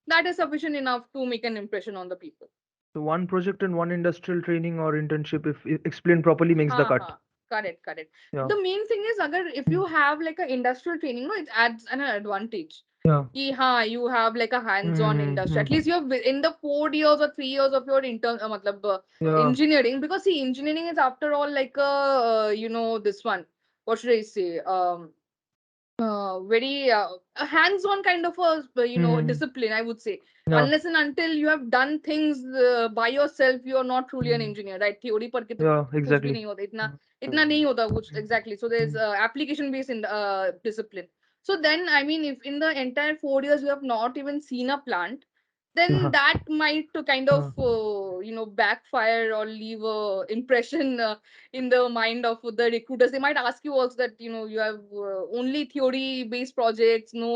That is sufficient enough to make an impression on the people. So one project and one industrial training or internship, if explained properly, makes the cut. हाँ correct. Yeah. The main thing is अगर if Mm. you have like a industrial training, no, it adds an advantage. Yeah. कि हाँ you have like a hands-on industry. At least Mm. you're in the 4 years or 3 years of your मतलब Yeah. engineering, because see engineering is after all like a this one, what should I say, very a hands-on kind of a Mm. discipline, I would say. Yeah. Unless and until you have done things by yourself, you are not truly an Mm. engineer, right? Theory पर के तो Yeah. कुछ भी Exactly. नहीं होता इतना. Mm. इतना नहीं होता कुछ Mm. exactly. So there's Mm. application based in discipline. So then I mean, if in the entire 4 years you have not even seen a plant, then Yeah. that might to kind of Yeah. backfire or leave a impression in the mind of the recruiters. They might ask you also that you have only theory based projects, no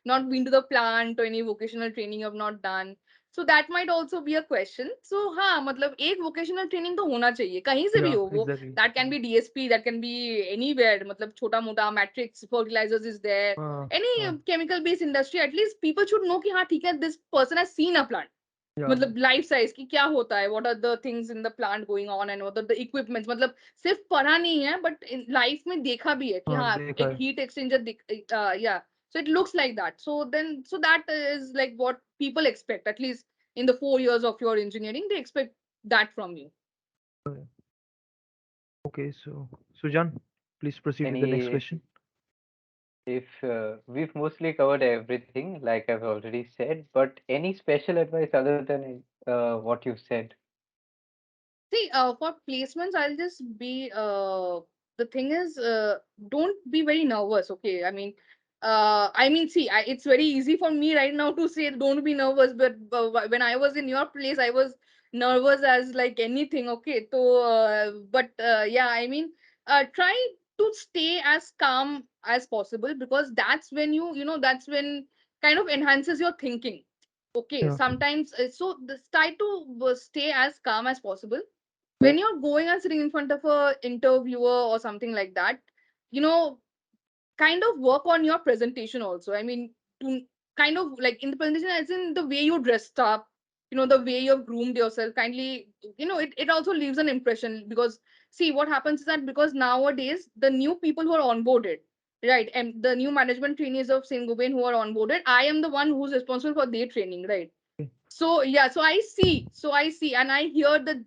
not been to the plant, or any vocational training you have not done. So that might also be a question. So हाँ मतलब एक vocational training तो होना चाहिए कहीं से भी Yeah. हो वो. Exactly. That can be DSP, that can be anywhere, मतलब छोटा मोटा matrix fertilizers is there, any Uh, chemical based industry. At least people should know कि हाँ ठीक है, this person has seen a plant. yeah. मतलब लाइफ साइज की क्या होता है, what are the things in the plant going on, and what are the equipments. मतलब सिर्फ पढ़ा नहीं है, बट लाइफ में देखा भी है कि हाँ देखा एक है. हीट एक्सचेंजर या. So it looks like that. So that is like what people expect, at least in the 4 years of your engineering, they expect that from you. Okay. So, Sujan, please proceed with the next Any, question. if we've mostly covered everything, like I've already said, but any special advice other than what you've said? See, for placements, I'll just be the thing is, don't be very nervous. Okay, I mean, see, it's very easy for me right now to say don't be nervous, but when I was in your place, I was nervous as like anything. Okay, so but yeah, I mean, try to stay as calm as possible, because that's when that's when kind of enhances your thinking. Okay, Yeah. sometimes try to stay as calm as possible when Okay. you're going and sitting in front of a interviewer or something like that. you know kind of work on your presentation also. I mean, to kind of like in the presentation, as in the way you dressed up, the way you've groomed yourself, kindly, it also leaves an impression. Because see, what happens is that because nowadays the new people who are onboarded, right, and the new management trainees of St. Gobain who are onboarded, I am the one who's responsible for their training, right? So yeah, so I see and I hear the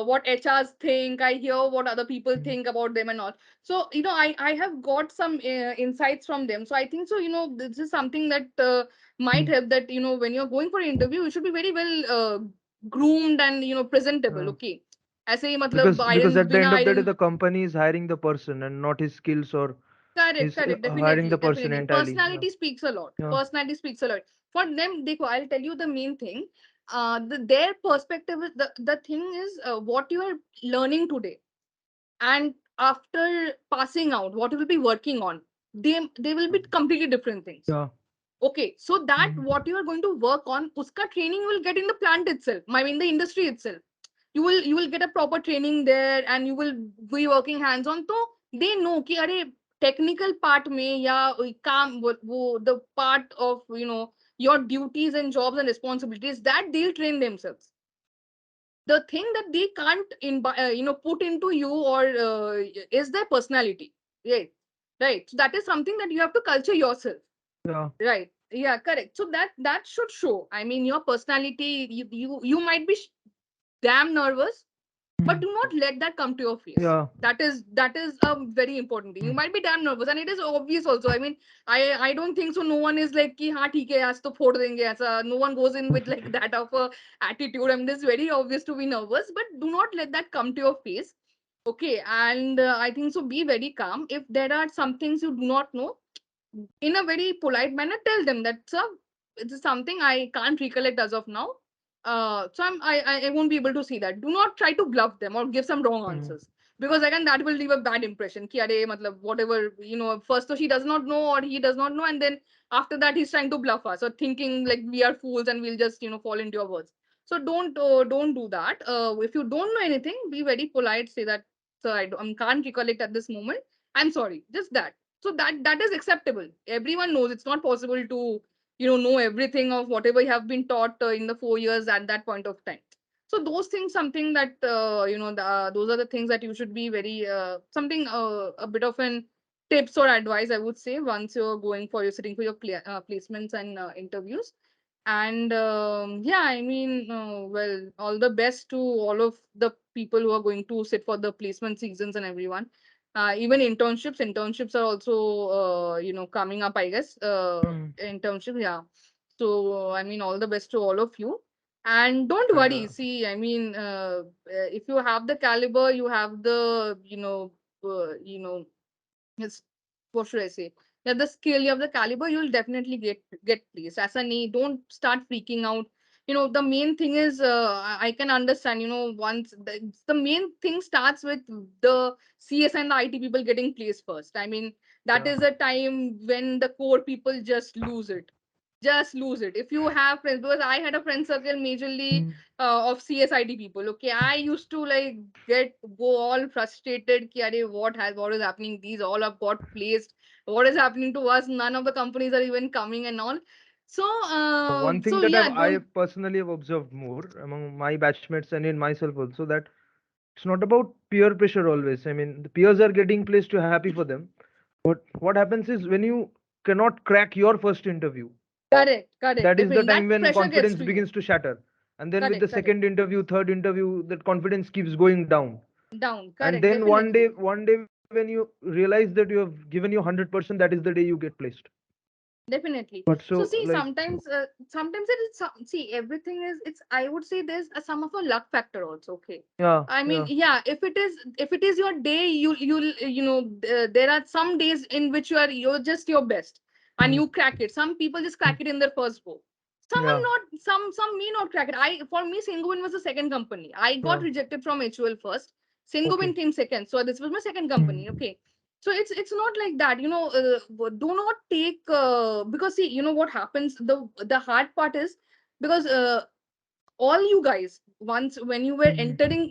what HRs think, I hear what other people Mm. think about them and all. So I have got some insights from them. So I think so, this is something that might Mm. help, that when you're going for an interview, you should be very well groomed and presentable. Uh, Okay, ऐसे ही मतलब because iron at the बिना end of the day, iron. the company is hiring the person and not his skills, or Correct, he's correct. hiring Definitely, the person definitely. entirely. Yeah. Personality speaks a lot. Yeah. Personality speaks a lot. For them, देखो, I'll tell you the main thing. Their perspective is the thing is what you are learning today, and after passing out, what you will be working on. They will be completely different things. Yeah. Okay, so that Mm. what you are going to work on, uska training will get in the plant itself. I mean, the industry itself. You will get a proper training there, and you will be working hands on. So they know कि अरे technical part में या काम वो the part of your duties and jobs and responsibilities, that they'll train themselves. The thing that they can't put into you or is their personality, right? Right, so that is something that you have to culture yourself. Yeah. Right, yeah, correct. So that should show. I mean, your personality, you might be damn nervous, but Mm. do not let that come to your face. Yeah. That is a very important thing. You Mm. might be damn nervous, and it is obvious also. I mean, I don't think so. No one is like कि हाँ ठीक है आज तो फोड़ देंगे ऐसा. No one goes in with like that of a attitude. I mean, it's very obvious to be nervous, but do not let that come to your face. Okay, and I think so. Be very calm. If there are some things you do not know, in a very polite manner, tell them that, sir, it's something I can't recollect as of now. So I won't be able to see that. Do not try to bluff them or give some wrong Mm. answers, because again that will leave a bad impression. कि अरे मतलब whatever, first so she does not know or he does not know, and then after that he's trying to bluff us or thinking like we are fools and we'll just fall into your words. So don't do that. If you don't know anything, be very polite. Say that, sir, I can't recollect at this moment. I'm sorry. Just that. So that is acceptable. Everyone knows it's not possible to know everything of whatever you have been taught in the 4 years at that point of time. So those things, something that those are the things that you should be very something a bit of an tips or advice, I would say, once you're going for, you're sitting for your placements and interviews. And yeah, I mean, well, all the best to all of the people who are going to sit for the placement seasons and everyone. Even internships are also coming up, I guess. Mm. Internship, yeah. So I mean, all the best to all of you. And don't Yeah. worry. See, I mean, if you have the caliber, you have the it's, what should I say? You have the skill, you have the caliber, you'll definitely get placed. As a knee, don't start freaking out. The main thing is, I can understand. Once the main thing starts with the CS and the IT people getting placed first. I mean, that Yeah. is a time when the core people just lose it. Just lose it. If you have friends, because I had a friend circle majorly Mm. of CSID people. Okay, I used to like go all frustrated. Ki, "Arey, what is happening? These all have got placed. What is happening to us? None of the companies are even coming and all." So, One thing so that yeah, I don't. personally have observed more among my batchmates and in myself also, that it's not about peer pressure always. I mean, the peers are getting placed, you're happy for them. But what happens is when you cannot crack your first interview, Correct, correct. that is the Definitely, time that when pressure gets confidence to you. begins to shatter. And then with the Correct, correct. second interview, third interview, that confidence keeps going down. Down. And Correct, then one day, definitely. when you realize that you have given your 100%, that is the day you get placed. Definitely. But So so see, like, sometimes it is see, everything is, it's, I would say there's a some of a luck factor also. Okay. yeah, I mean, yeah. yeah, if it is your day, there are some days in which you're just your best and Mm. you crack it. Some people just crack Mm. it in their first go. Some are Yeah. not, some may not crack it. For me, Singoin was the second company. I got Yeah. rejected from HUL first. Singoin Okay. came second. So this was my second company. Mm. Okay, so it's not like that. Do not take because see, what happens, the hard part is, because all you guys, once when you were Mhm. entering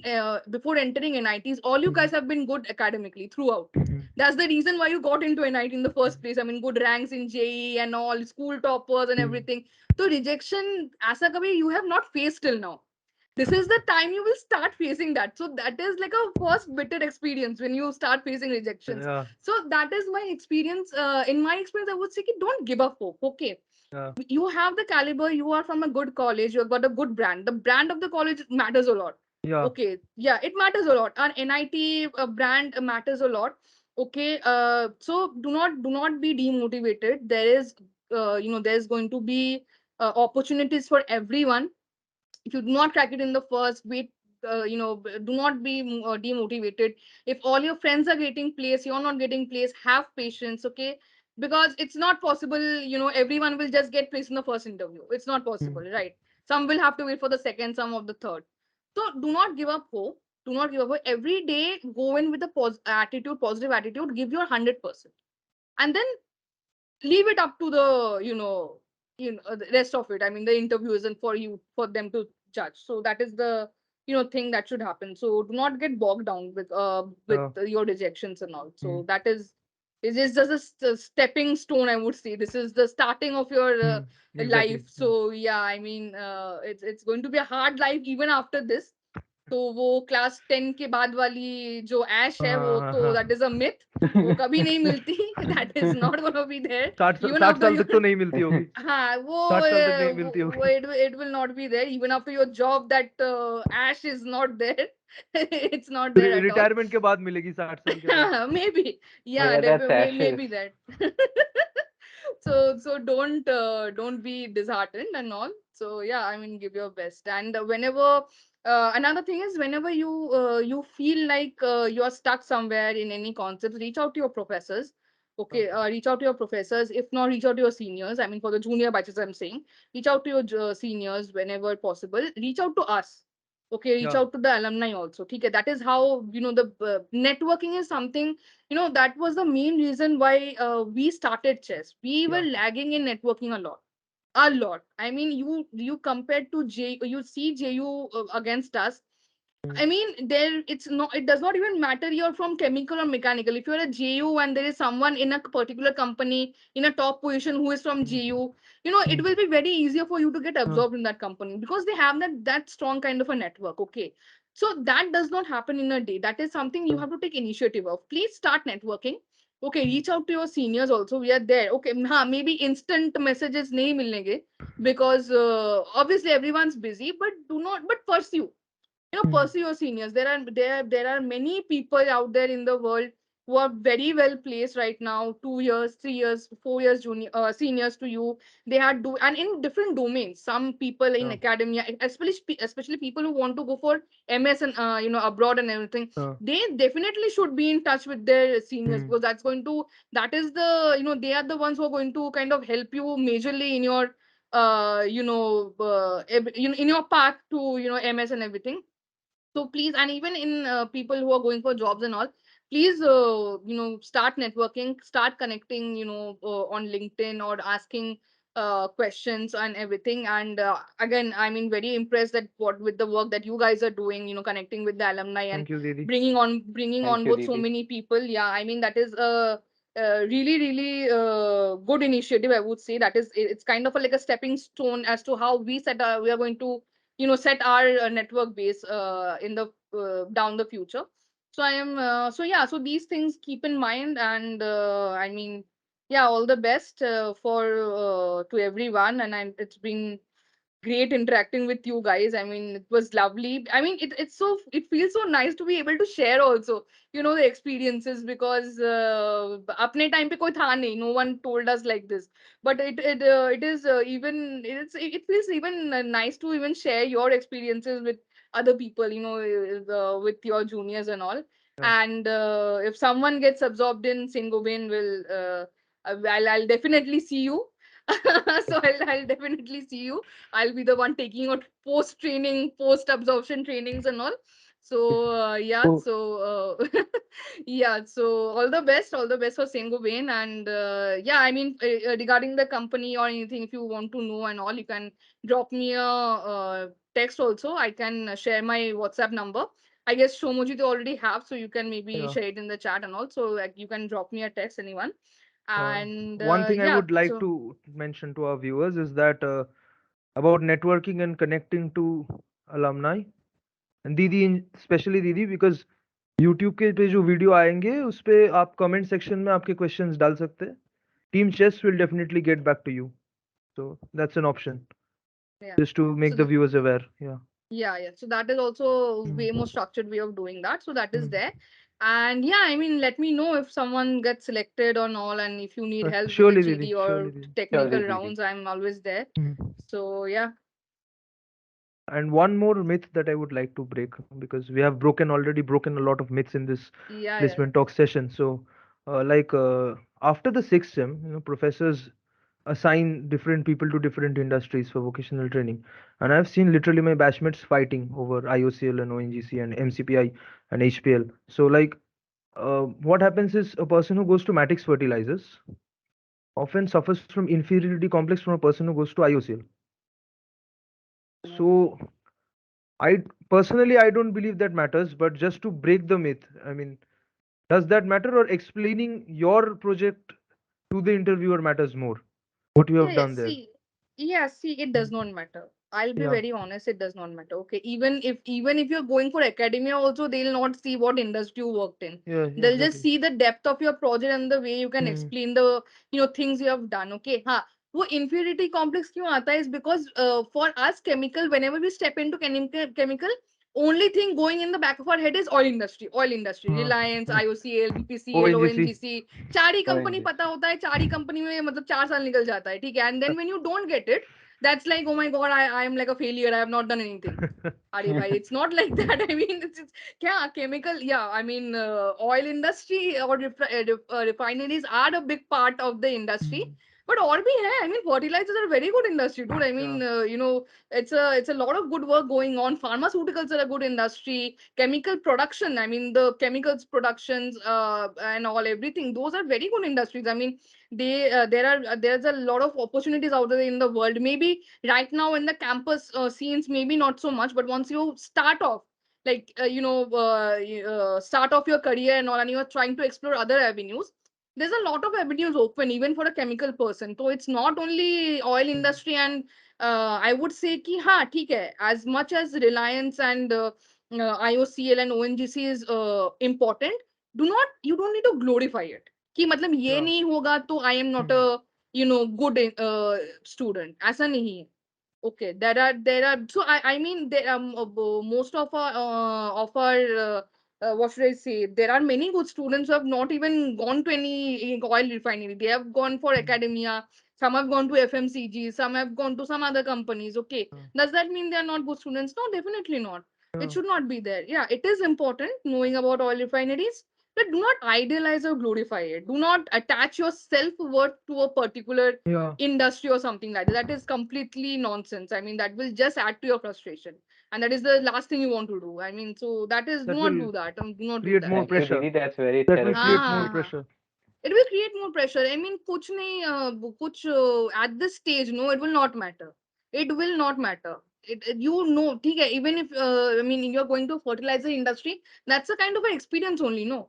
before entering NITs, all you Mhm. guys have been good academically throughout. Mhm. That's the reason why you got into NIT in the first place. I mean, good ranks in JE and all, school toppers and Mhm. everything. So rejection, asa kabhi you have not faced till now. This is the time you will start facing that. So that is like a first bitter experience when you start facing rejections. Yeah. So that is my experience. In my experience, I would say, ki don't give up hope. Okay, Yeah. you have the caliber, you are from a good college, you've got a good brand, the brand of the college matters a lot. Yeah. Okay, yeah, it matters a lot. Our NIT brand matters a lot. Okay, so do not be demotivated. There is there's going to be opportunities for everyone. If you do not crack it in the first, wait, do not be demotivated. If all your friends are getting place, you're not getting place, have patience. Okay, because it's not possible, everyone will just get placed in the first interview. It's not possible, Mhm. right? Some will have to wait for the second, some of the third. So do not give up hope. Do not give up hope. Every day go in with a positive attitude, give your 100%, and then leave it up to the the rest of it. I mean, the interview isn't for you, for them to judge. So that is the thing that should happen. So do not get bogged down with Yeah. your rejections and all. So Mhm. that is just a stepping stone, I would say. This is the starting of your Mhm. life. Exactly. Yeah. So yeah, I mean, it's going to be a hard life even after this. तो वो class 10 के बाद वाली जो ऐश है, वो हाँ, तो हाँ. That is a myth. वो कभी नहीं मिलती. That is not gonna be there 60 even 60 after साल यू. तक तो नहीं मिलती होगी. हाँ, वो 60 साल तक नहीं मिलती वो होगी. it will not be there even after your job. That ash is not there. It's not there at all. Retirement के बाद मिलेगी 60 साल के बाद. Maybe, Oh yeah, yeah, that's ashes. maybe that. So don't be disheartened and all. So yeah, I mean, give your best. And whenever another thing is, whenever you feel like you're stuck somewhere in any concepts, reach out to your professors. Okay, reach out to your professors. If not, reach out to your seniors. I mean, for the junior batches, I'm saying, reach out to your seniors whenever possible. Reach out to us. Okay, reach Yeah. out to the alumni also. Okay, that is how the networking is something. That was the main reason why we started chess. We were Yeah. lagging in networking a lot. I mean, you compared to you see JU against us. Mhm. I mean, it does not even matter you're from chemical or mechanical. If you're a JU and there is someone in a particular company in a top position who is from Mhm. JU, it Mhm. will be very easier for you to get Yeah. absorbed in that company because they have that strong kind of a network. Okay. So that does not happen in a day. That is something you Yeah. have to take initiative of. Please start networking. Okay, Mhm. reach out to your seniors also. We are there. Okay, maybe instant messages nahi milenge because obviously everyone's busy, but pursue. Mhm. Pursue your seniors. There are many people out there in the world who are very well placed right now, 2 years, 3 years, 4 years junior seniors to you. They had do and in different domains. Some people in Yeah. academia, especially people who want to go for MS and abroad and everything, Yeah. they definitely should be in touch with their seniors Mhm. because that is they are the ones who are going to kind of help you majorly in your in your path to MS and everything. So please, and even in people who are going for jobs and all, please start networking, start connecting on LinkedIn or asking questions and everything. And again, I mean, very impressed that what with the work that you guys are doing, connecting with the alumni and Thank you, Didi. bringing Thank on you, board so Didi. many people. Yeah, I mean, that is a really really good initiative, I would say. It's kind of like a stepping stone as to how we are going to set our network base in the down the future. So I am so yeah, so these things keep in mind. And I mean, yeah, all the best for to everyone. And it's been great interacting with you guys. I mean, it was lovely. I mean, it feels so nice to be able to share also, the experiences, because apne time pe koi tha nahi. No one told us like this. But it is even it feels even nice to even share your experiences with other people, with your juniors and all. Yeah. And if someone gets absorbed in Saint Gobain, I'll definitely see you. So I'll definitely see you. I'll be the one taking out post training, post absorption trainings and all. So yeah, So, so yeah, so all the best for Saint Gobain, and yeah, I mean regarding the company or anything, if you want to know and all, you can drop me a text also. I can share my WhatsApp number. I guess Shomoji they already have, so you can maybe Yeah. share it in the chat and also like you can drop me a text anyone, Uh, and One thing I yeah, would like so to mention to our viewers is that about networking and connecting to alumni and दीदी specially दीदी because YouTube के पे जो video आएंगे उस पे आप comment section में आपके क्वेश्चंस डाल सकते हैं team Chase will definitely get back to you so that's an option yeah. just to So make the viewers aware. Yeah. yeah, yeah. So that is also way more Mm. structured way of doing that. So that is Mm. there. And yeah, I mean, let me know if someone gets selected or all, and if you need help with the Surely, Didi. GD Surely, or Didi. technical surely, Didi. rounds, I'm always there. Mm. So yeah, And one more myth that I would like to break because we have already broken a lot of myths in this yeah, yeah, placement talk session. So, after the sixth sem, professors assign different people to different industries for vocational training, and I've seen literally my batchmates fighting over IOCL and ONGC and MCPI and HPL. So, what happens is a person who goes to Matix Fertilizers often suffers from inferiority complex from a person who goes to IOCL. So I personally I don't believe that matters, but just to break the myth, I mean, does that matter or explaining your project to the interviewer matters more? What you yeah, have yeah. done there? See, it does not matter. I'll be Yeah, very honest, it does not matter. Okay. Even if you're going for academia, also they'll not see what industry you worked in. yeah, They'll just exactly. see the depth of your project and the way you can Hmm. explain the things you have done. Okay. हाँ वो inferiority complex क्यों आता है is because for us chemical whenever we step into chemical only thing going in the back of our head is oil industry हाँ. Reliance IOCL BPCL ONGC. ONGC चार ही company ONGC. पता होता है चार ही company में मतलब 4 साल निकल जाता है ठीक है and then when you don't get it that's like oh my god I am like a failure I have not done anything Are bhai, it's not like that. I mean, it's yeah, chemical. Yeah, I mean, oil industry or refineries are a big part of the industry. Hmm. But और भी है. I mean, fertilizers are a very good industry, dude. I Yeah, mean, it's a lot of good work going on. Pharmaceuticals are a good industry. Chemical production. I mean, the chemicals productions and all everything. Those are very good industries. I mean, there's a lot of opportunities out there in the world. Maybe right now in the campus scenes maybe not so much but once you start off like start off your career and all and you are trying to explore other avenues there's a lot of avenues open even for a chemical person so it's not only oil hmm. industry and I would say ki ha theek hai as much as Reliance and IOCL and ONGC is important you don't need to glorify it कि मतलब ये Yeah. नहीं होगा तो I am not Hmm. a good student ऐसा नहीं है Okay, there are so I mean there most of our what should I say there are many good students who have not even gone to any oil refinery they have gone for Hmm. academia some have gone to FMCG some have gone to some other companies okay Yeah. does that mean they are not good students no definitely not it Yeah. should not be there yeah it is important knowing about oil refineries but do not idealize or glorify it do not attach your self-worth to a particular Yeah. industry or something like that. That is completely nonsense. I mean, that will just add to your frustration. And that is the last thing you want to do. I mean, so that is, do That not will do that. Do not do create that. more Thank you, pressure. Didi. That's very That will हाँ create हाँ more therapeutic. हाँ pressure. it will create more pressure I mean कुछ नहीं कुछ at this stage no it will not matter it will not matter ठीक है even if I mean you're going to fertilizer industry that's a kind of an experience only no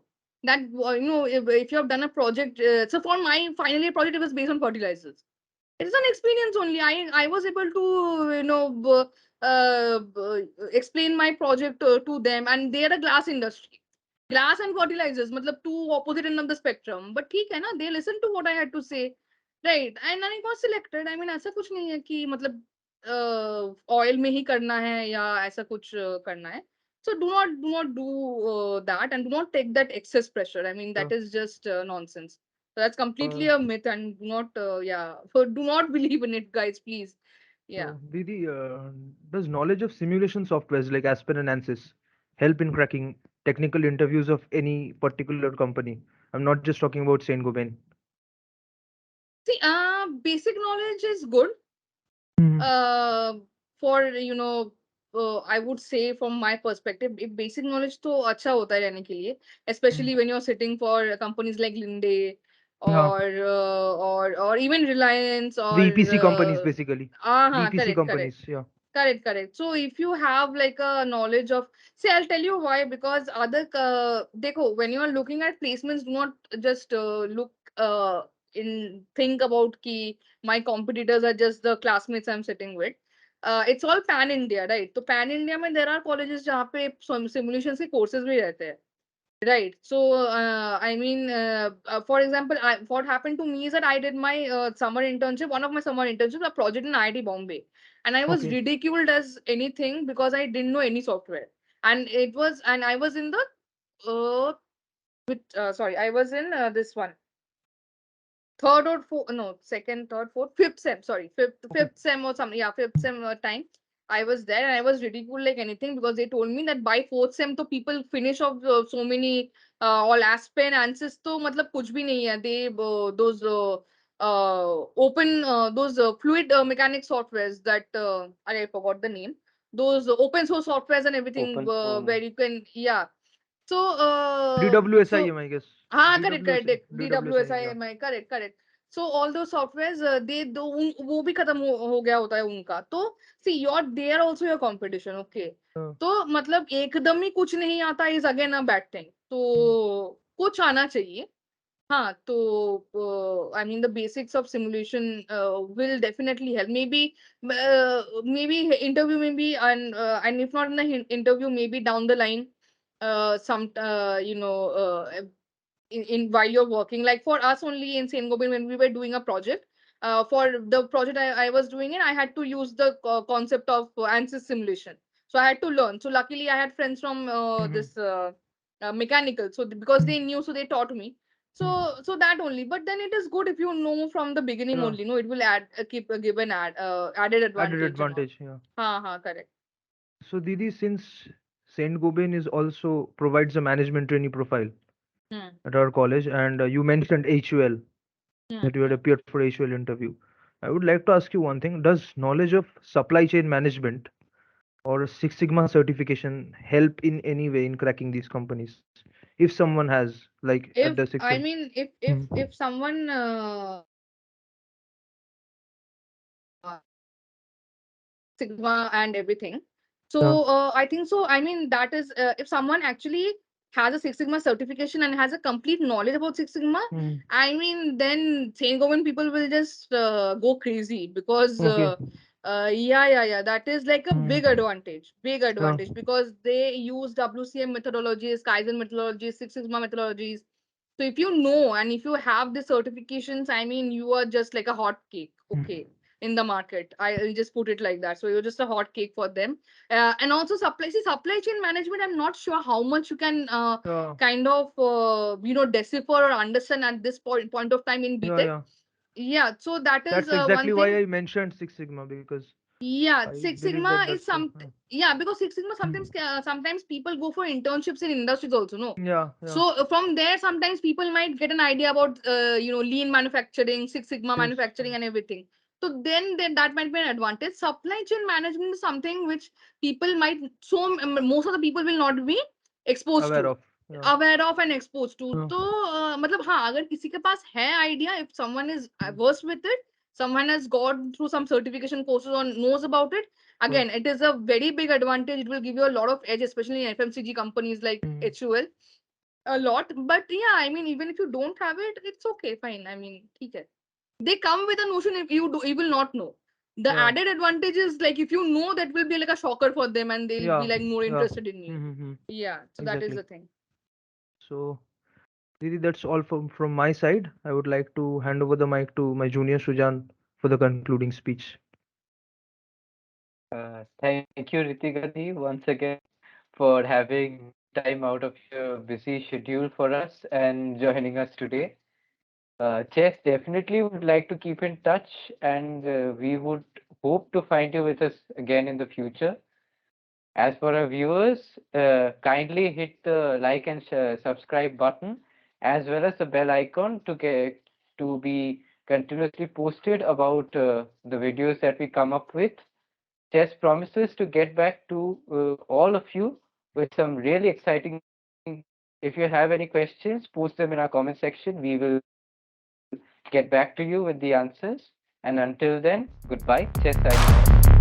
that if you have done a project so for my final year project it was based on fertilizers it's an experience only I was able to explain my project to them and they are a glass industry glass and fertilizers matlab two opposite end of the spectrum but ठीक है ना they listened to what I had to say right and I got selected I mean ऐसा कुछ नहीं है कि मतलब oil में ही करना है या ऐसा कुछ करना है so do not do that and do not take that excess pressure I mean Yeah. that is just nonsense so that's Uh, completely a myth and do not yeah so do not believe in it guys please yeah so, Didi, does knowledge of simulation softwares like Aspen and ANSYS help in cracking technical interviews of any particular company? I'm not just talking about Saint Gobain. see basic knowledge is good Hmm. uh for I would say from my perspective, if basic knowledge तो अच्छा होता है रहने के लिए, especially when you're sitting for companies like Linde Yeah. or even Reliance or The EPC companies basically. The EPC correct, companies. Yeah. correct, correct. So if you have like a knowledge of, see, I'll tell you why, because other, देखो, when you are looking at placements, do not just look think about कि my competitors are just the classmates I'm sitting with. It's all pan India, right? So pan India में there are colleges जहाँ पे simulations के courses भी रहते हैं. Right. So, I mean, for example, what happened to me is that I did my summer internship, one of my summer internships, a project in IIT Bombay. And I was Okay. ridiculed as anything because I didn't know any software. And I was in the, sorry, I was in this one third or fourth, no, second, third, fourth, fifth sem, sorry, Okay. fifth sem or something, yeah, fifth sem time. I was there and I was ridiculed like anything because they told me that by fourth sem तो people finish off so many all Aspen answers तो मतलब कुछ भी नहीं है. They those open those fluid mechanics softwares that I forgot the name. Those open source softwares and everything Open where phone. you can, yeah. So DWSIM, I guess. हाँ, correct, correct. DWSIM. DWSIM. Yeah. DWSI correct, correct. So all those softwares they दो वो भी खत्म हो गया होता है उनका. तो see, they are also your competition, okay. तो मतलब एकदम ही कुछ नहीं आता is again a bad thing. तो कुछ आना चाहिए. हाँ, तो I mean the basics of simulation will definitely help. Maybe interview, maybe, and if not in the interview, maybe down the line, some in while you're working, like for us only in Saint Gobain when we were doing a project, for the project I was doing it, I had to use the concept of ANSYS simulation, so I had to learn. So luckily I had friends from Mhm. this mechanical, so because Mhm. they knew, so they taught me. So that only, but then it is good if you know from the beginning Yeah. only, no, it will add keep give an added Added advantage and all. advantage. Yeah. Correct. So Didi, since Saint Gobain is also provides a management trainee profile Hmm. at our college, and you mentioned HUL Hmm. that you had Hmm. appeared for HUL interview. I would like to ask you one thing: does knowledge of supply chain management or Six Sigma certification help in any way in cracking these companies? If someone has, like, at the If Six Sigma. I mean Hmm. if someone Sigma and everything. Yeah. So I think so. I mean, that is if someone actually has a Six Sigma certification and has a complete knowledge about Six Sigma, Hmm. I mean, then Saint Gobain people will just go crazy because Okay. yeah. That is like a Hmm. big Yeah. advantage because they use WCM methodologies, Kaizen methodologies, Six Sigma methodologies. So if you know and if you have the certifications, I mean, you are just like a hot cake. Hmm. Okay, in the market. I'll just put it like that. So you're just a hot cake for them. And also supply chain management. I'm not sure how much you can Yeah. kind of decipher or understand at this point of time in Yeah. BTech. Yeah. Yeah. So that is That's exactly one why thing. I mentioned Six Sigma, because Yeah, I Six believe that Sigma is that's the. yeah, because Six Sigma Hmm. sometimes people go for internships in industries also, no. Yeah. Yeah. So from there, sometimes people might get an idea about lean manufacturing, Six Sigma Yes. manufacturing, and everything. So then that might be an advantage. Supply chain management is something which people might most of the people will not be exposed Aware to, of. Yeah. aware of and exposed to. Yeah. तो मतलब हाँ, अगर किसी के पास है idea, if someone is versed with it, someone has gone through some certification courses or knows about it, Yeah. again, it is a very big advantage. It will give you a lot of edge, especially in FMCG companies like Hmm. HUL, a lot. But yeah, I mean, even if you don't have it, it's okay, fine. I mean, ठीक है. They come with a notion, if you will not know. The Yeah. added advantage is like if you know, that will be like a shocker for them and they'll be Yeah. like more Yeah. interested in you. Mm-hmm. Yeah, so that is Exactly. the thing. So, Didi, that's all from my side. I would like to hand over the mic to my junior Sujan for the concluding speech. Thank you, Ritika ji, once again for having time out of your busy schedule for us and joining us today. Chess definitely would like to keep in touch, and we would hope to find you with us again in the future. As for our viewers, kindly hit the like and subscribe button, as well as the bell icon to be continuously posted about the videos that we come up with. Chess promises to get back to all of you with some really exciting. If you have any questions, post them in our comment section. We will get back to you with the answers. And until then, goodbye. Chess signing off.